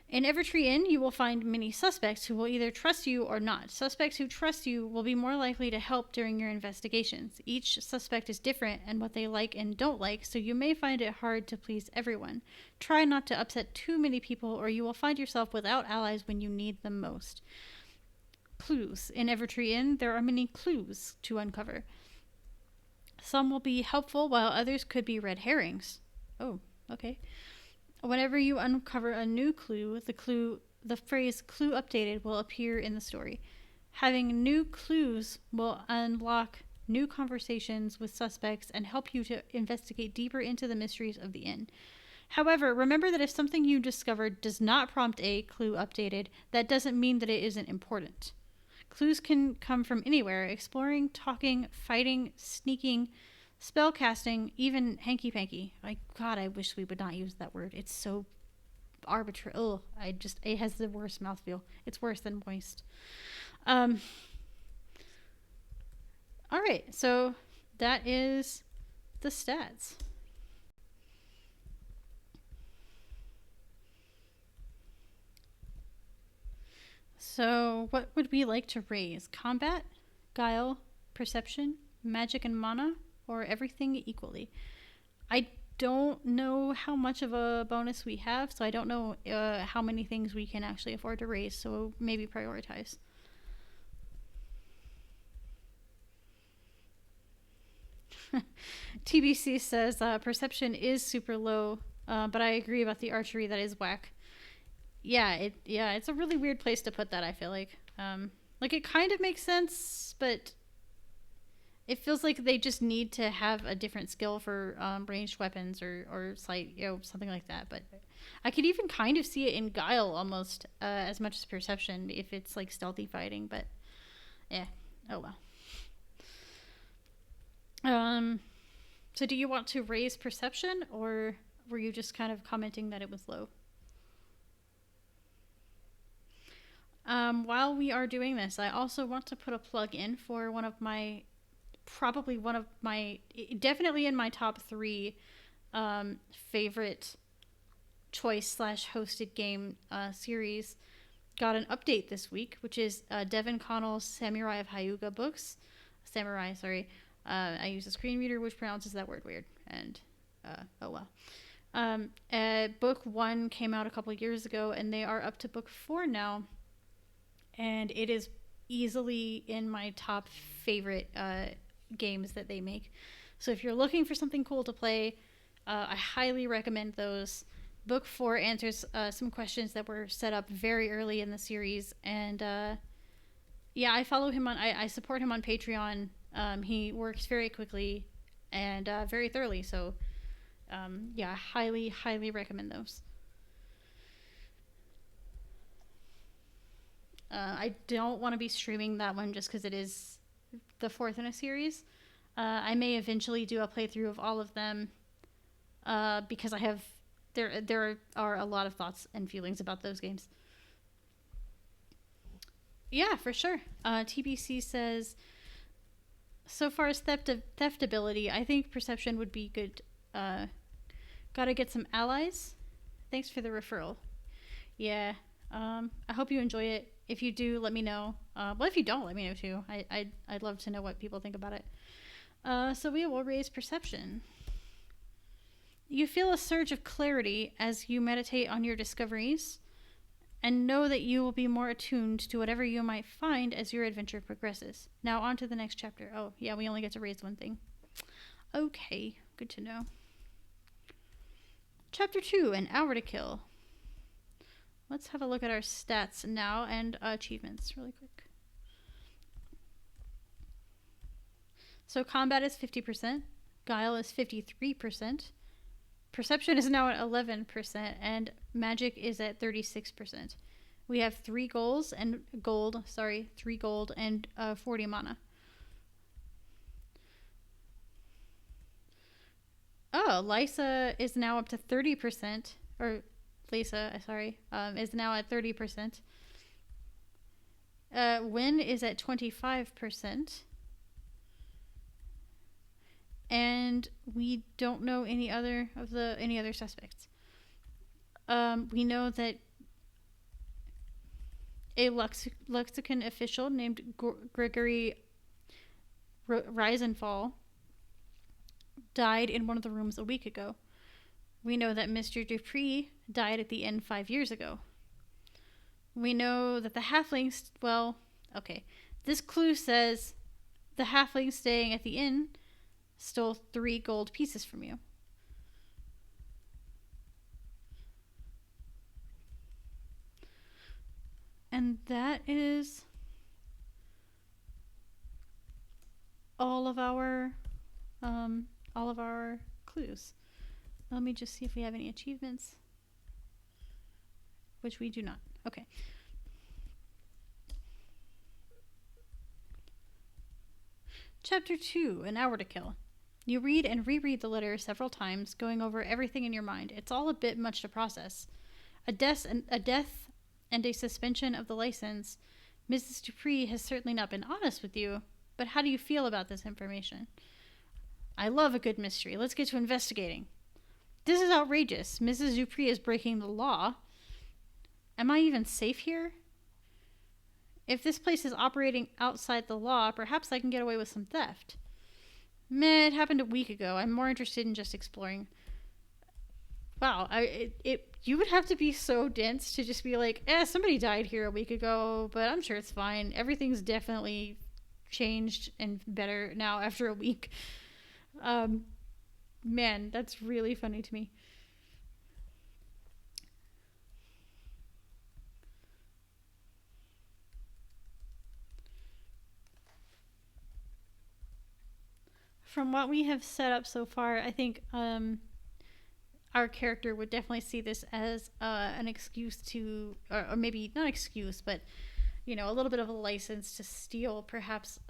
In Evertree Inn, you will find many suspects who will either trust you or not. Suspects who trust you will be more likely to help during your investigations. Each suspect is different in what they like and don't like, so you may find it hard to please everyone. Try not to upset too many people or you will find yourself without allies when you need them most. Clues. In Evertree Inn, there are many clues to uncover. Some will be helpful while others could be red herrings. Oh, okay. Whenever you uncover a new clue, the phrase "clue updated" will appear in the story. Having new clues will unlock new conversations with suspects, and help you to investigate deeper into the mysteries of the inn. However, remember that if something you discovered does not prompt a clue updated, that doesn't mean that it isn't important. Clues can come from anywhere: exploring, talking, fighting, sneaking, spell casting, even hanky panky. God, I wish we would not use that word. It's so arbitrary. Oh, it has the worst mouthfeel. It's worse than moist. All right, so that is the stats. So, what would we like to raise? Combat, guile, perception, magic and mana, or everything equally? I don't know how much of a bonus we have, so I don't know how many things we can actually afford to raise, so maybe prioritize. TBC says perception is super low, but I agree about the archery. That is whack. Yeah, it's a really weird place to put that. I feel like it kind of makes sense, but it feels like they just need to have a different skill for ranged weapons or slight, something like that. But I could even kind of see it in guile almost as much as perception if it's like stealthy fighting. But yeah, oh well. So do you want to raise perception, or were you just kind of commenting that it was low? While we are doing this, I also want to put a plug in for definitely in my top 3 favorite choice / hosted game series. Got an update this week, which is Devin Connell's Samurai of Hyuga books. Samurai, sorry. I use a screen reader which pronounces that word weird, and oh well. Book 1 came out a couple years ago, and they are up to book 4 now, and it is easily in my top favorite games that they make. So if you're looking for something cool to play, I highly recommend those. Book 4 answers some questions that were set up very early in the series, and I follow him I support him on Patreon. He works very quickly and very thoroughly, so I highly recommend those. I don't want to be streaming that one just because it is the 4th in a series. I may eventually do a playthrough of all of them because there are a lot of thoughts and feelings about those games. Yeah, for sure. TBC says, so far as theft ability, I think perception would be good. Gotta get some allies. Thanks for the referral. Yeah. I hope you enjoy it. If you do, let me know. Well, if you don't, let me know too. I'd love to know what people think about it. So we will raise perception. You feel a surge of clarity as you meditate on your discoveries, and know that you will be more attuned to whatever you might find as your adventure progresses. Now on to the next chapter. Oh, yeah, we only get to raise one thing. Okay, good to know. Chapter 2, an hour to kill. Let's have a look at our stats now and achievements really quick. So combat is 50%, guile is 53%, perception is now at 11%, and magic is at 36%. We have 3 gold and 40 mana. Oh, Lysa is now up to 30%, or Lisa, sorry, is now at 30%. Win is at 25%. And we don't know any other suspects. We know that a Lexicon official named Gregory Reisenfall died in one of the rooms a week ago. We know that Mr. Dupree died at the inn 5 years ago. We know that the halflings, this clue says the halfling staying at the inn stole 3 gold pieces from you. And that is all of our all of our clues. Let me just see if we have any achievements, which we do not. Okay. Chapter 2, An Hour to Kill. You read and reread the letter several times, going over everything in your mind. It's all a bit much to process. A death and a suspension of the license. Mrs. Dupree has certainly not been honest with you, but how do you feel about this information? I love a good mystery. Let's get to investigating. This is outrageous. Mrs. Dupree is breaking the law. Am I even safe here? If this place is operating outside the law, perhaps I can get away with some theft. Meh, it happened a week ago. I'm more interested in just exploring. Wow, you would have to be so dense to just be like, somebody died here a week ago, but I'm sure it's fine. Everything's definitely changed and better now after a week. Man, that's really funny to me. From what we have set up so far, I think our character would definitely see this as an excuse to, or maybe not excuse, but a little bit of a license to steal. Perhaps,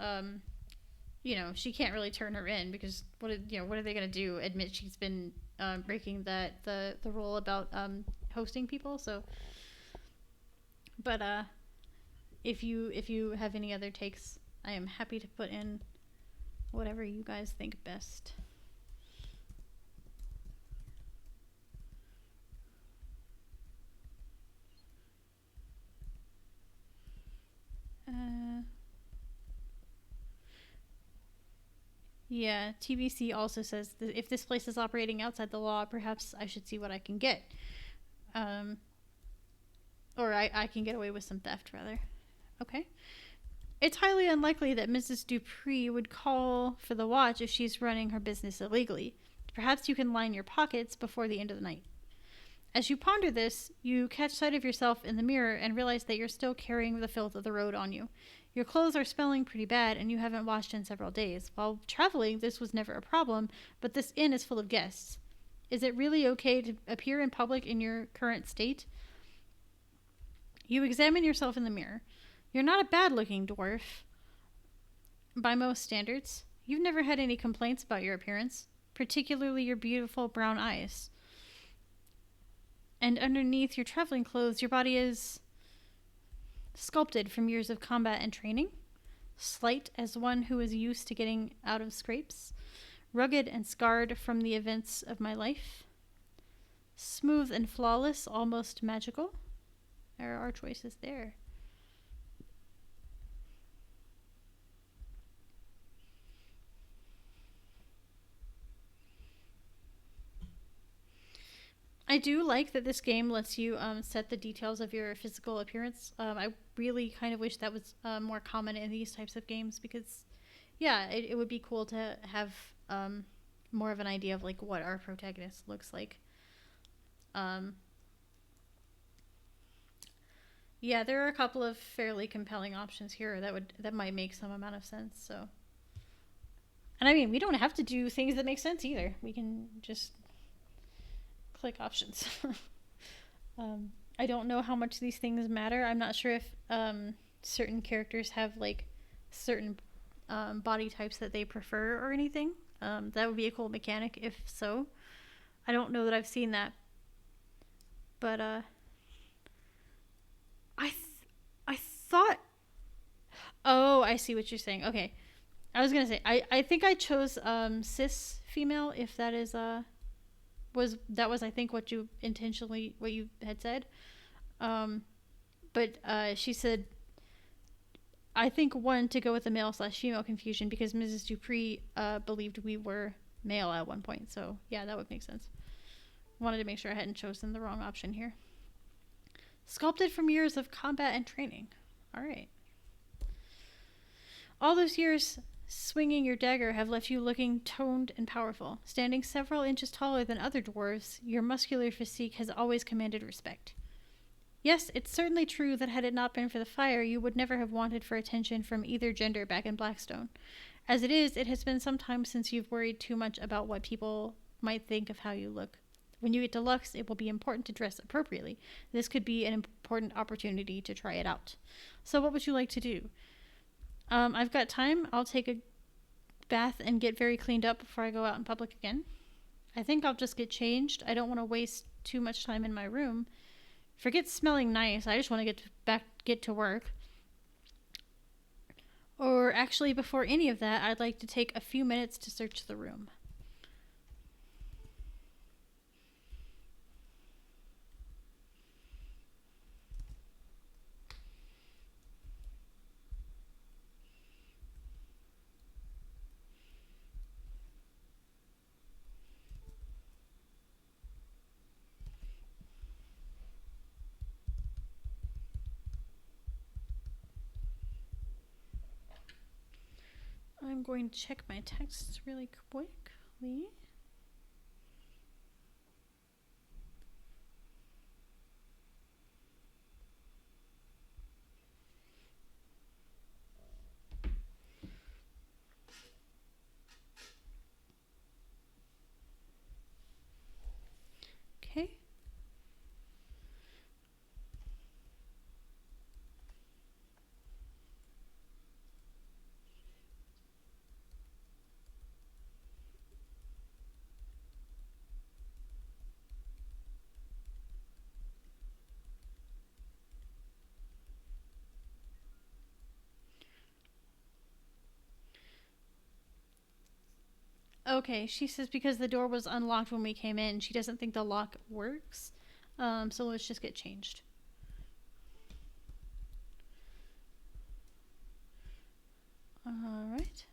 she can't really turn her in because what are they gonna do? Admit she's been breaking the rule about hosting people. So, but if you have any other takes, I am happy to put in whatever you guys think best. Yeah, TBC also says that if this place is operating outside the law, perhaps I should see what I can get. Or I can get away with some theft, rather. Okay. It's highly unlikely that Mrs. Dupree would call for the watch if she's running her business illegally. Perhaps you can line your pockets before the end of the night. As you ponder this, you catch sight of yourself in the mirror and realize that you're still carrying the filth of the road on you. Your clothes are smelling pretty bad and you haven't washed in several days. While traveling, this was never a problem, but this inn is full of guests. Is it really okay to appear in public in your current state? You examine yourself in the mirror. You're not a bad-looking dwarf by most standards. You've never had any complaints about your appearance, particularly your beautiful brown eyes. And underneath your traveling clothes, your body is sculpted from years of combat and training, slight as one who is used to getting out of scrapes, rugged and scarred from the events of my life, smooth and flawless, almost magical. There are our choices there. I do like that this game lets you set the details of your physical appearance. I really kind of wish that was more common in these types of games because, yeah, it would be cool to have more of an idea of like what our protagonist looks like. Yeah, there are a couple of fairly compelling options here that might make some amount of sense. So, and I mean, we don't have to do things that make sense either. We can just click options. I don't know how much these things matter. I'm not sure if certain characters have like certain body types that they prefer or anything. That would be a cool mechanic if so. I don't know that I've seen that, but I thought. Oh, I see what you're saying. Okay, I was gonna say I think I chose cis female if that is was I think what you had said. But she said I think one to go with the male/female confusion because Mrs. Dupree believed we were male at one point. So yeah, that would make sense. Wanted to make sure I hadn't chosen the wrong option here. Sculpted from years of combat and training. All right. All those years swinging your dagger have left you looking toned and powerful. Standing several inches taller than other dwarves, your muscular physique has always commanded respect. Yes, it's certainly true that had it not been for the fire, you would never have wanted for attention from either gender back in Blackstone. As it is, it has been some time since you've worried too much about what people might think of how you look. When you get deluxe, it will be important to dress appropriately. This could be an important opportunity to try it out. So what would you like to do? I've got time. I'll take a bath and get very cleaned up before I go out in public again. I think I'll just get changed. I don't want to waste too much time in my room. Forget smelling nice. I just want to get to work. Or actually, before any of that, I'd like to take a few minutes to search the room. I'm going to check my texts really quickly. Okay. Okay, she says because the door was unlocked when we came in, she doesn't think the lock works. So let's just get changed. Alright.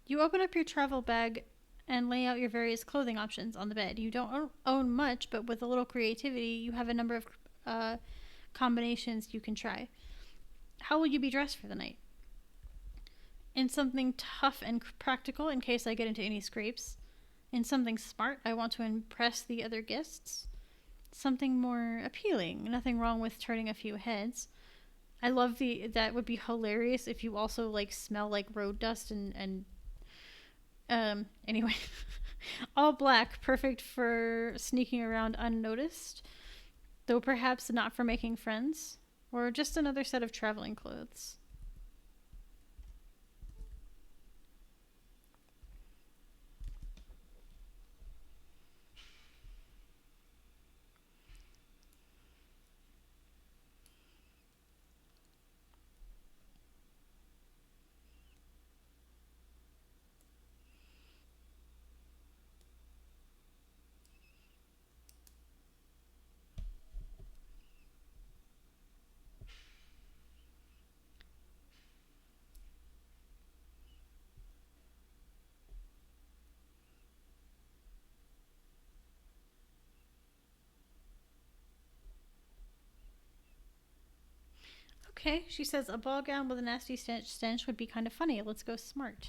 You open up your travel bag and lay out your various clothing options on the bed. You don't own much, but with a little creativity, you have a number of combinations you can try. How will you be dressed for the night? In something tough and practical in case I get into any scrapes. In something smart, I want to impress the other guests. Something more appealing. Nothing wrong with turning a few heads. I love that would be hilarious if you also like smell like road dust and anyway. All black, perfect for sneaking around unnoticed, though perhaps not for making friends, or just another set of traveling clothes. Okay, she says a ball gown with a nasty stench would be kind of funny. Let's go smart.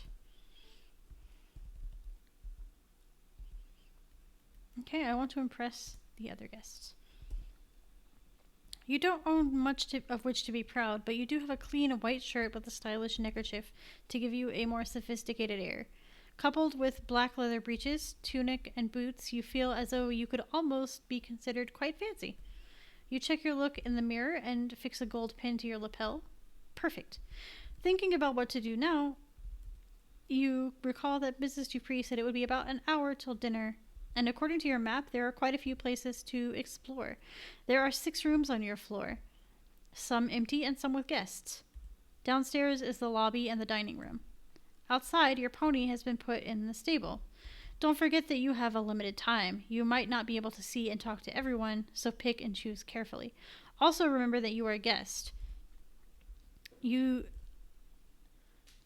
Okay, I want to impress the other guests. You don't own much of which to be proud, but you do have a clean white shirt with a stylish neckerchief to give you a more sophisticated air. Coupled with black leather breeches, tunic, and boots, you feel as though you could almost be considered quite fancy. You check your look in the mirror and fix a gold pin to your lapel. Perfect. Thinking about what to do now, you recall that Mrs. Dupree said it would be about an hour till dinner, and according to your map, there are quite a few places to explore. There are 6 rooms on your floor, some empty and some with guests. Downstairs is the lobby and the dining room. Outside, your pony has been put in the stable. Don't forget that you have a limited time. You might not be able to see and talk to everyone, so pick and choose carefully. Also remember that you are a guest. You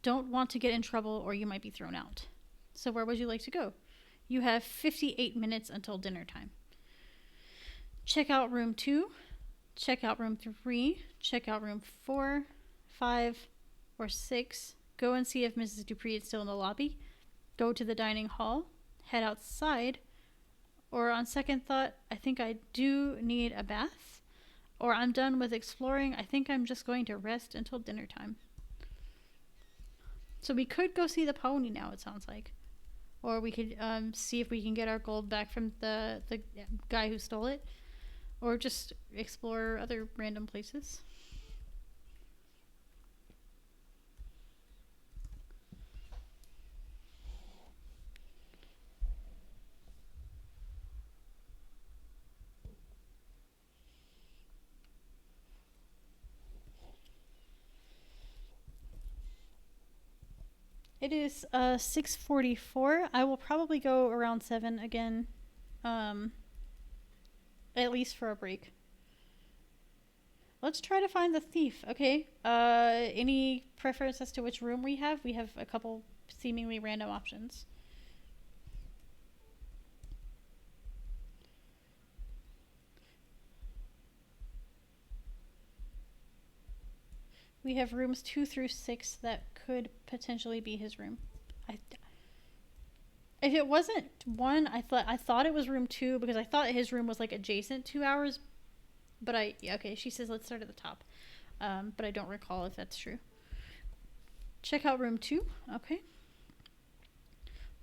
don't want to get in trouble or you might be thrown out. So where would you like to go? You have 58 minutes until dinner time. Check out room 2, check out room 3, check out room 4, 5, or 6. Go and see if Mrs. Dupree is still in the lobby. Go to the dining hall. Head outside. Or on second thought, I think I do need a bath. Or I'm done with exploring. I think I'm just going to rest until dinner time. So we could go see the pony now, it sounds like. Or we could see if we can get our gold back from the guy who stole it. Or just explore other random places. It is 6:44. I will probably go around 7 again. At least for a break. Let's try to find the thief. Okay. Any preference as to which room we have? We have a couple seemingly random options. We have rooms 2 through 6 that could potentially be his room. If it wasn't 1, I thought it was room 2 because I thought his room was like adjacent to ours. But okay, she says let's start at the top. But I don't recall if that's true. Check out room 2. Okay.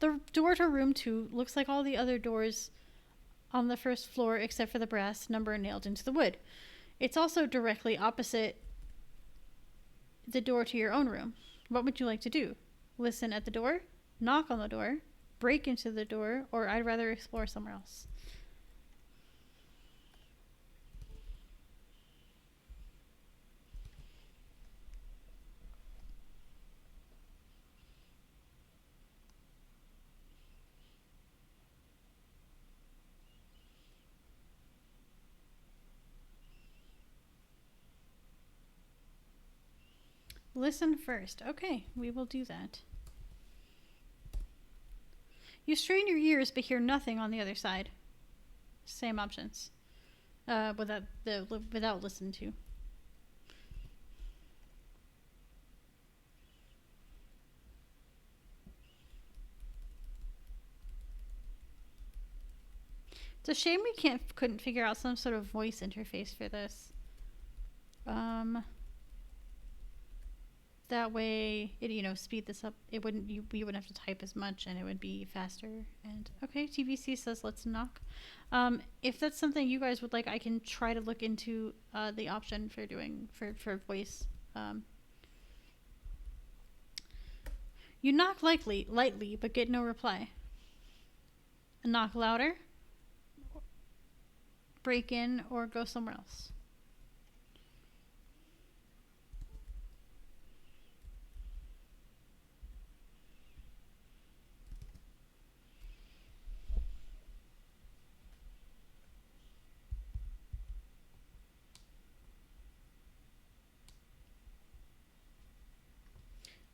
The door to room 2 looks like all the other doors on the first floor except for the brass number nailed into the wood. It's also directly opposite the door to your own room. What would you like to do? Listen at the door? Knock on the door? Break into the door? Or I'd rather explore somewhere else? Listen first. Okay, we will do that. You strain your ears but hear nothing on the other side. Same options. Without listening to. It's a shame we couldn't figure out some sort of voice interface for this. That way, it speed this up. We wouldn't have to type as much, and it would be faster. And okay, TVC says let's knock. If that's something you guys would like, I can try to look into the option for doing for voice. You knock lightly, but get no reply. Knock louder. Break in or go somewhere else.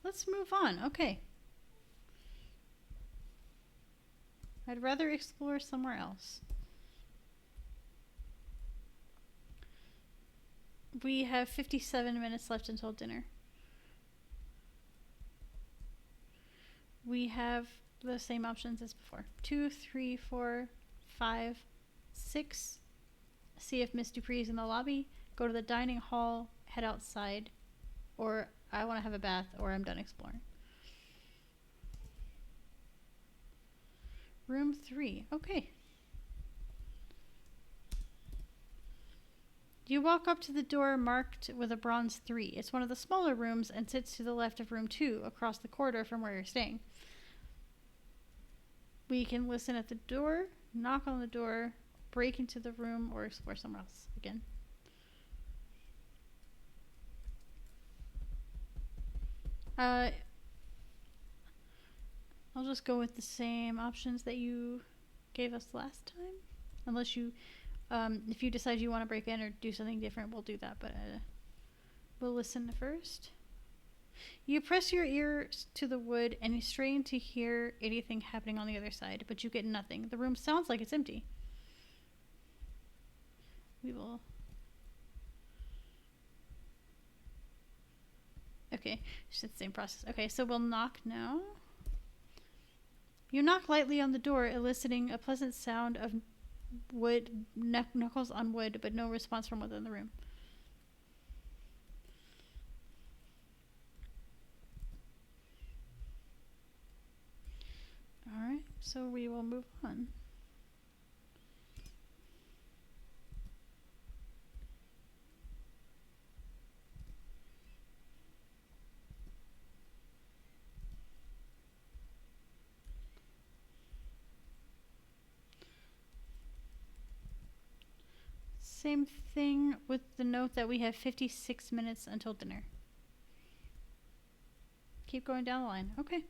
Let's move on. Okay. I'd rather explore somewhere else. We have 57 minutes left until dinner. We have the same options as before. 2, 3, 4, 5, 6. See if Miss Dupree is in the lobby. Go to the dining hall. Head outside. Or I want to have a bath, or I'm done exploring. Room 3. Okay. You walk up to the door marked with a bronze 3. It's one of the smaller rooms and sits to the left of room 2, across the corridor from where you're staying. We can listen at the door, knock on the door, break into the room, or explore somewhere else again. I'll just go with the same options that you gave us last time. Unless you, if you decide you want to break in or do something different, we'll do that. But we'll listen first. You press your ears to the wood and you strain to hear anything happening on the other side, but you get nothing. The room sounds like it's empty. We will... Okay, it's the same process. Okay, so we'll knock now. You knock lightly on the door, eliciting a pleasant sound of wood, knuckles on wood, but no response from within the room. So we will move on. Same thing with the note that we have 56 minutes until dinner. Keep going down the line. Okay.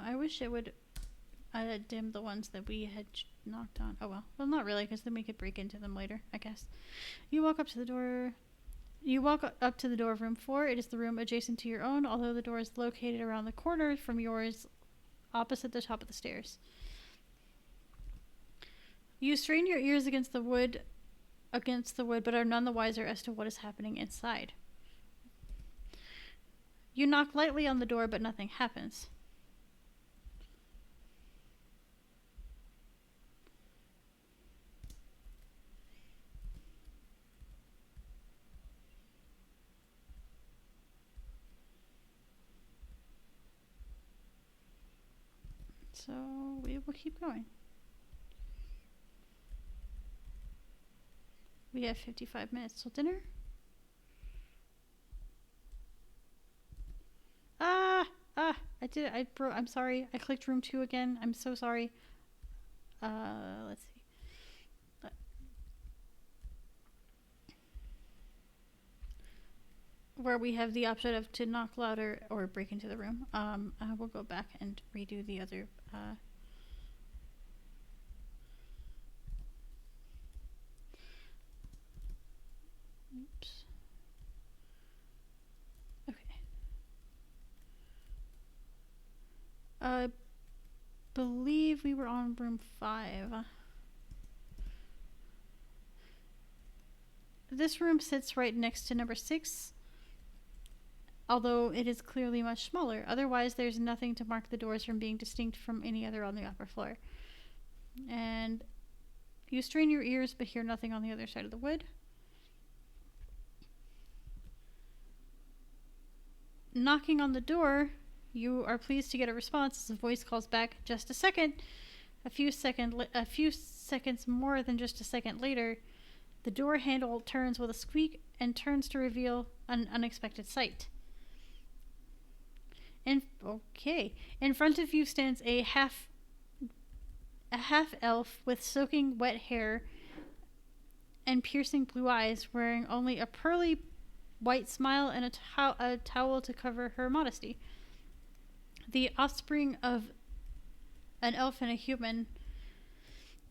I wish it would dim the ones that we had knocked on. Oh well. Well, not really, because then we could break into them later, I guess. You walk up to the door. You walk up to the door of room 4. It is the room adjacent to your own, although the door is located around the corner from yours, opposite the top of the stairs. You strain your ears against the wood, but are none the wiser as to what is happening inside. You knock lightly on the door, but nothing happens. So we will keep going. We have 55 minutes till dinner. I did it. I'm sorry. I clicked room 2 again. I'm so sorry. Let's see. Where we have the option of to knock louder or break into the room. I will go back and redo the other. Oops. Okay. I believe we were on room 5. This room sits right next to number 6, although it is clearly much smaller. Otherwise, there's nothing to mark the doors from being distinct from any other on the upper floor. And you strain your ears but hear nothing on the other side of the wood. Knocking on the door, you are pleased to get a response as a voice calls back, "Just a second." A few seconds more than just a second later, the door handle turns with a squeak and turns to reveal an unexpected sight. In front of you stands a half elf with soaking wet hair and piercing blue eyes, wearing only a pearly white smile and a towel to cover her modesty. The offspring of an elf and a human,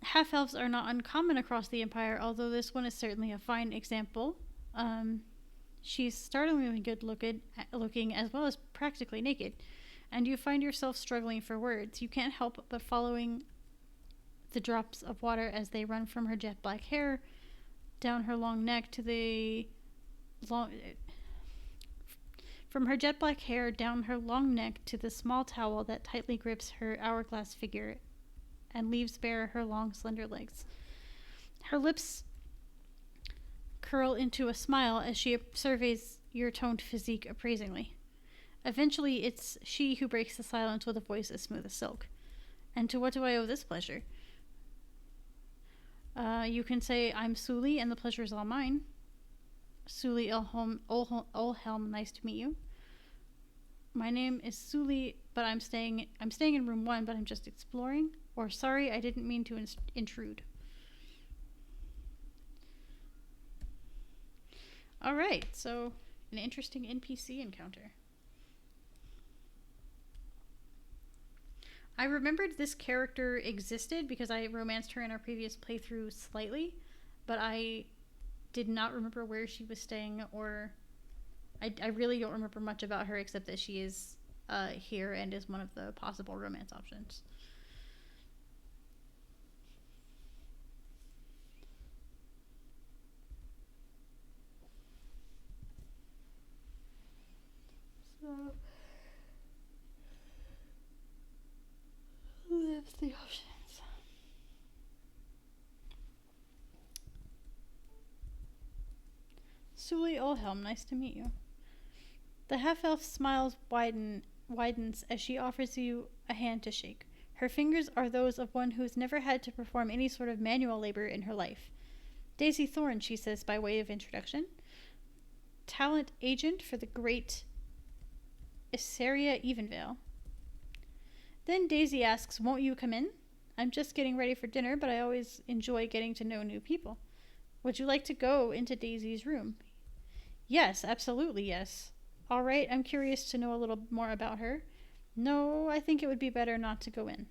half-elves are not uncommon across the Empire, although this one is certainly a fine example. She's startlingly good looking as well as practically naked, and you find yourself struggling for words. You can't help but following the drops of water as they run from her jet black hair down her long neck to the small towel that tightly grips her hourglass figure and leaves bare her long, slender legs. Her lips curl into a smile as she surveys your toned physique appraisingly. Eventually, it's she who breaks the silence with a voice as smooth as silk. "And to what do I owe this pleasure?" You can say, "I'm Sully, and the pleasure is all mine." "Sully Olhelm, nice to meet you." "My name is Sully, but I'm staying in room 1, but I'm just exploring." Or, "Sorry, I didn't mean to intrude." Alright, so an interesting NPC encounter. I remembered this character existed because I romanced her in our previous playthrough slightly, but I did not remember where she was staying, or I really don't remember much about her except that she is here and is one of the possible romance options. So that's the options. Sully Olhelm, nice to meet you. The half-elf smiles widen widens as she offers you a hand to shake. Her fingers are those of one who's never had to perform any sort of manual labor in her life. Daisy Thorne, she says by way of introduction. Talent agent for the great Issaria Evenvale. Then Daisy asks, won't you come in? I'm just getting ready for dinner, but I always enjoy getting to know new people. Would you like to go into Daisy's room? Yes, absolutely yes. All right, I'm curious to know a little more about her. No, I think it would be better not to go in.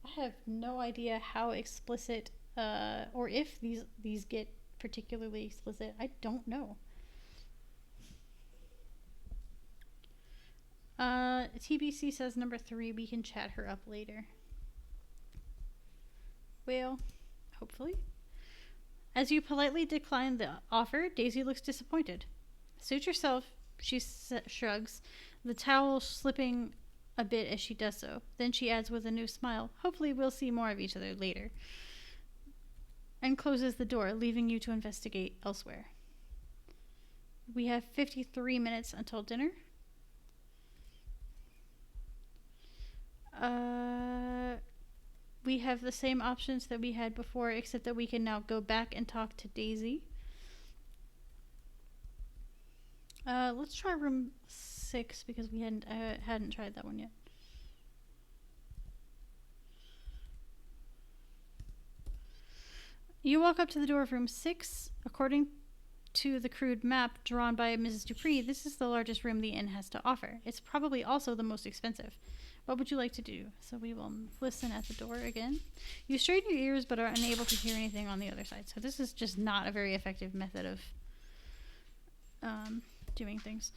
I have no idea how explicit, or if these get particularly explicit. I don't know. TBC says number 3. We can chat her up later. Well, hopefully. As you politely decline the offer, Daisy looks disappointed. Suit yourself, she shrugs, the towel slipping a bit as she does so. Then she adds with a new smile, hopefully we'll see more of each other later. And closes the door, leaving you to investigate elsewhere. We have 53 minutes until dinner. We have the same options that we had before, except that we can now go back and talk to Daisy. Let's try room 6 because we hadn't tried that one yet. You walk up to the door of room 6. According to the crude map drawn by Mrs. Dupree, this is the largest room the inn has to offer. It's probably also the most expensive. What would you like to do? So we will listen at the door again. You straighten your ears but are unable to hear anything on the other side. So this is just not a very effective method of doing things,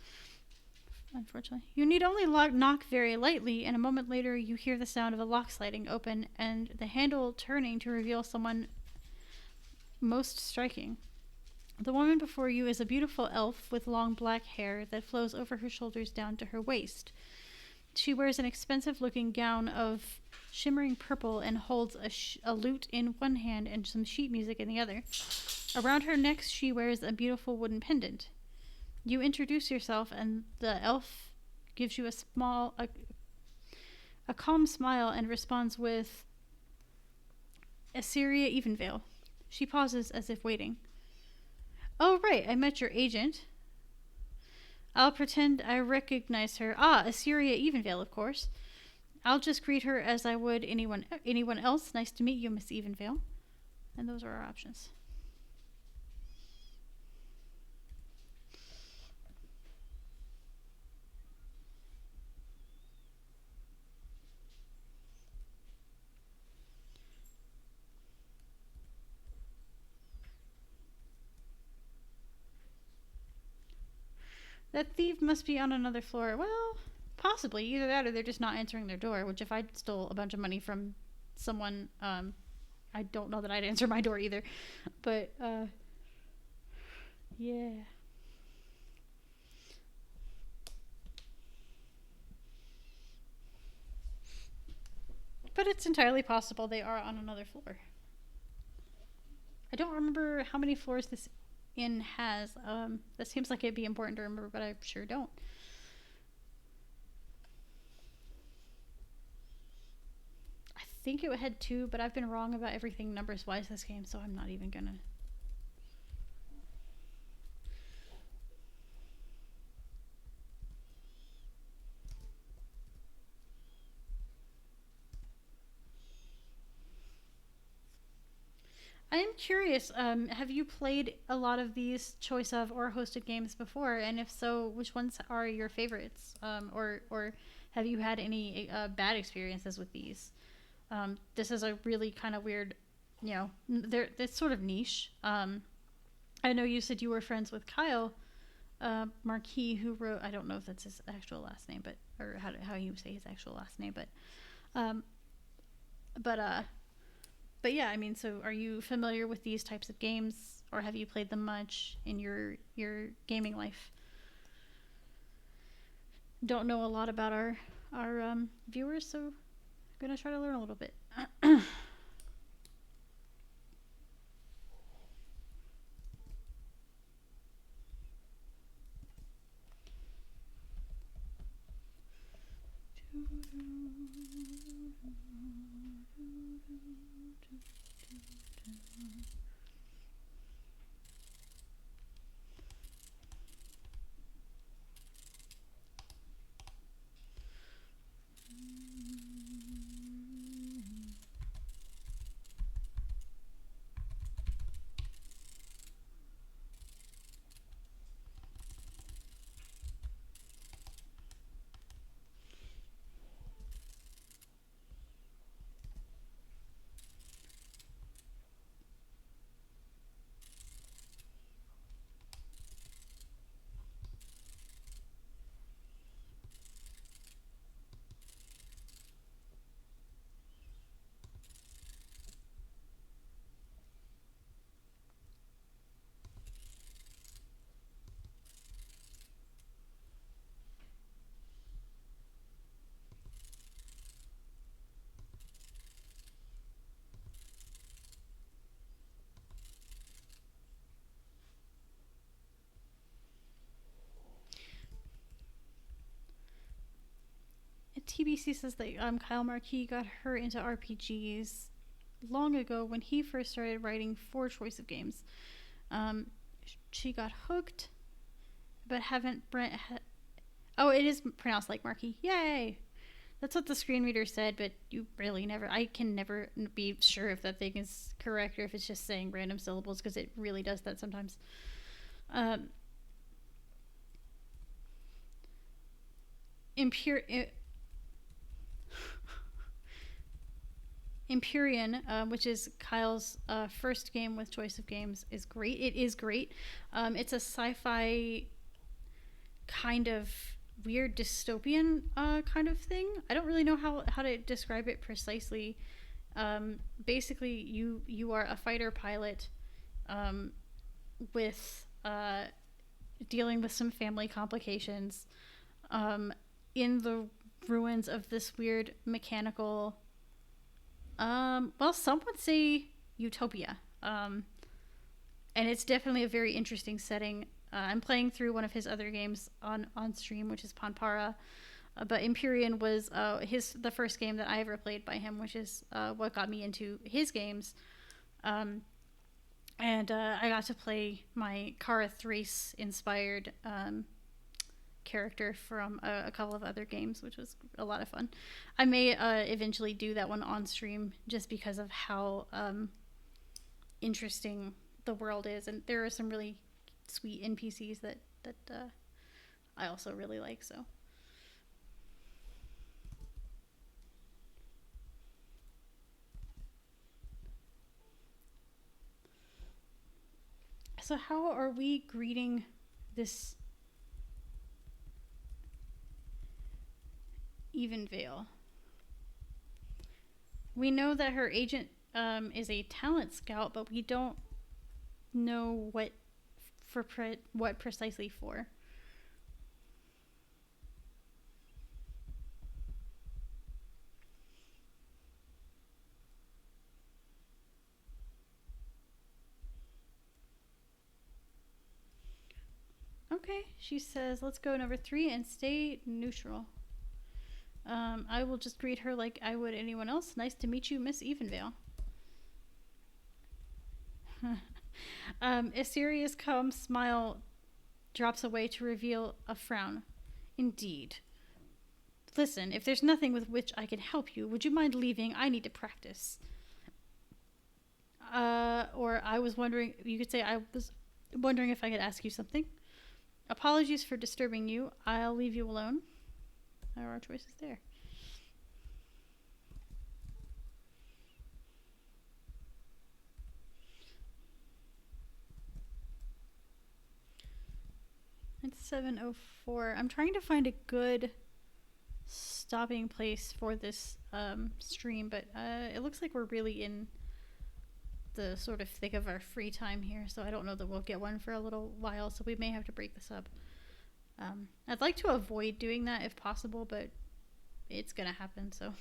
unfortunately. You need only knock very lightly, and a moment later you hear the sound of a lock sliding open and the handle turning to reveal someone most striking. The woman before you is a beautiful elf with long black hair that flows over her shoulders down to her waist. She wears an expensive-looking gown of shimmering purple and holds a lute in one hand and some sheet music in the other. Around her neck, she wears a beautiful wooden pendant. You introduce yourself, and the elf gives you a calm smile and responds with, Issaria Evenvale. She pauses as if waiting. Oh, right, I met your agent. I'll pretend I recognize her. Issaria Evenvale, of course. I'll just greet her as I would anyone else. Nice to meet you, Miss Evenvale. And those are our options. That thief must be on another floor. Well, possibly. Either that or they're just not answering their door, which if I stole a bunch of money from someone, I don't know that I'd answer my door either. But, yeah. But it's entirely possible they are on another floor. I don't remember how many floors this inn has. That seems like it'd be important to remember, but I sure don't. I think it had 2, but I've been wrong about everything numbers wise this game, so I'm not even gonna. I am curious, have you played a lot of these choice of or hosted games before? And if so, which ones are your favorites? Or have you had any bad experiences with these? This is a really kind of weird, it's sort of niche. I know you said you were friends with Kyle Marquis, who wrote, I don't know if that's his actual last name, or how you say his actual last name, but yeah, I mean, so are you familiar with these types of games? or have you played them much in your gaming life? Don't know a lot about our viewers, so I'm gonna try to learn a little bit. TBC says that Kyle Marquis got her into RPGs long ago when he first started writing for Choice of Games. She got hooked, but haven't. Oh, it is pronounced like Marquis. Yay! That's what the screen reader said, but you really never. I can never be sure if that thing is correct or if it's just saying random syllables, because it really does that sometimes. Empyrean, which is Kyle's first game with Choice of Games, is great. It is great. It's a sci-fi kind of weird dystopian kind of thing. I don't really know how to describe it precisely. Basically, you are a fighter pilot with dealing with some family complications in the ruins of this weird mechanical... well, some would say utopia. And it's definitely a very interesting setting. I'm playing through one of his other games on stream, which is Panpara. But Empyrean was the first game that I ever played by him, which is what got me into his games. And I got to play my Kara Thrace inspired character from a couple of other games, which was a lot of fun. I may eventually do that one on stream just because of how interesting the world is, and there are some really sweet NPCs that I also really like. So how are we greeting this Evenvale? We know that her agent is a talent scout, but we don't know what precisely for. Okay, she says, let's go number 3 and stay neutral. I will just greet her like I would anyone else. Nice to meet you, Miss Evenvale. A serious, calm smile drops away to reveal a frown. Indeed. Listen, if there's nothing with which I can help you, would you mind leaving? I need to practice. Or I was wondering, you could say I was wondering if I could ask you something. Apologies for disturbing you. I'll leave you alone. There are choices there. It's 7:04. I'm trying to find a good stopping place for this stream, but it looks like we're really in the sort of thick of our free time here, so I don't know that we'll get one for a little while, so we may have to break this up. I'd like to avoid doing that if possible, but it's gonna happen, so.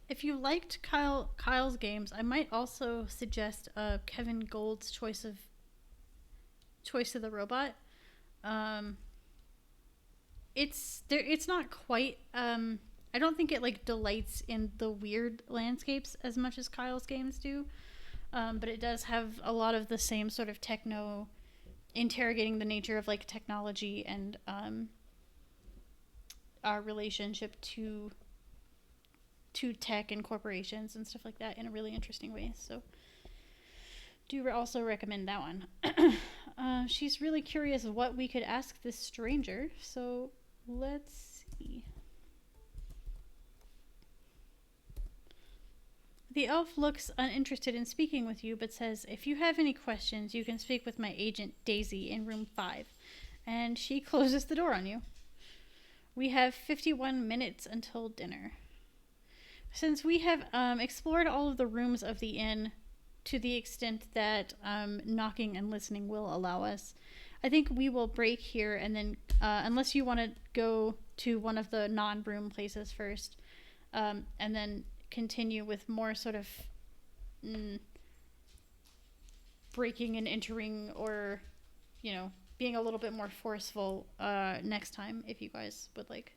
If you liked Kyle's games, I might also suggest Kevin Gould's choice of the robot. Um, it's not quite. I don't think it like delights in the weird landscapes as much as Kyle's games do. But it does have a lot of the same sort of techno, interrogating the nature of like technology and our relationship to tech and corporations and stuff like that in a really interesting way. So do also recommend that one. She's really curious what we could ask this stranger. So let's see. The elf looks uninterested in speaking with you, but says, if you have any questions, you can speak with my agent, Daisy, in room 5. And she closes the door on you. We have 51 minutes until dinner. Since we have explored all of the rooms of the inn to the extent that knocking and listening will allow us, I think we will break here and then, unless you want to go to one of the non-room places first, and then continue with more sort of breaking and entering, or, you know, being a little bit more forceful next time, if you guys would like.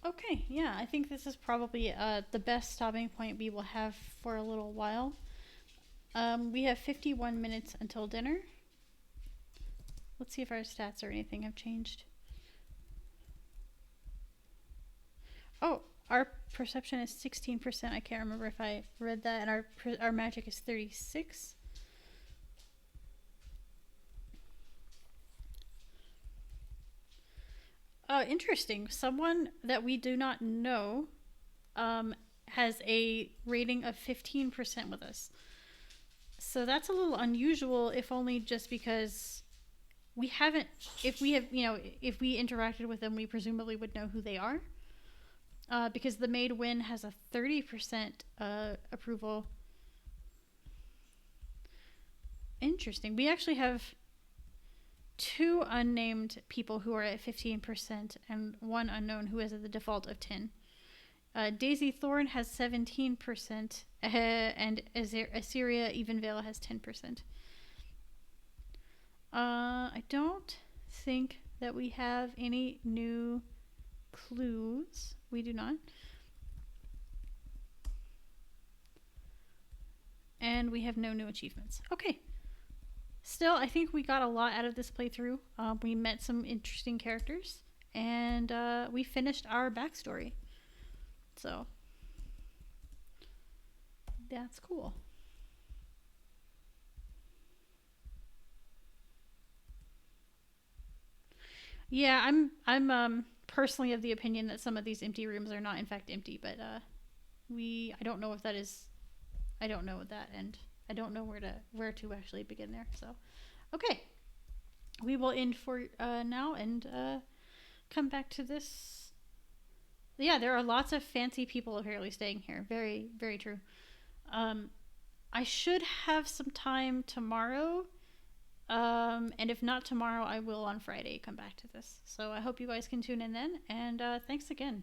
Okay, yeah, I think this is probably the best stopping point we will have for a little while. We have 51 minutes until dinner. Let's see if our stats or anything have changed. Oh, our perception is 16%. I can't remember if I read that. And our magic is 36. Interesting. Someone that we do not know has a rating of 15% with us. So that's a little unusual, if only just because we haven't, if we interacted with them, we presumably would know who they are. Because the Maid Win has a 30% approval. Interesting. We actually have 2 unnamed people who are at 15% and 1 unknown who is at the default of 10. Daisy Thorne has 17%, and Assyria Evenvale has 10%. I don't think that we have any new clues. We do not. And we have no new achievements. Okay. Still, I think we got a lot out of this playthrough. We met some interesting characters, and we finished our backstory. So, that's cool. Yeah, I'm personally of the opinion that some of these empty rooms are not in fact empty, but I don't know if that is, I don't know that, and I don't know where to actually begin there. So, okay, we will end for now and come back to this. Yeah, there are lots of fancy people apparently staying here. Very, very true. I should have some time tomorrow And if not tomorrow, I will on Friday come back to this. So I hope you guys can tune in then. And thanks again.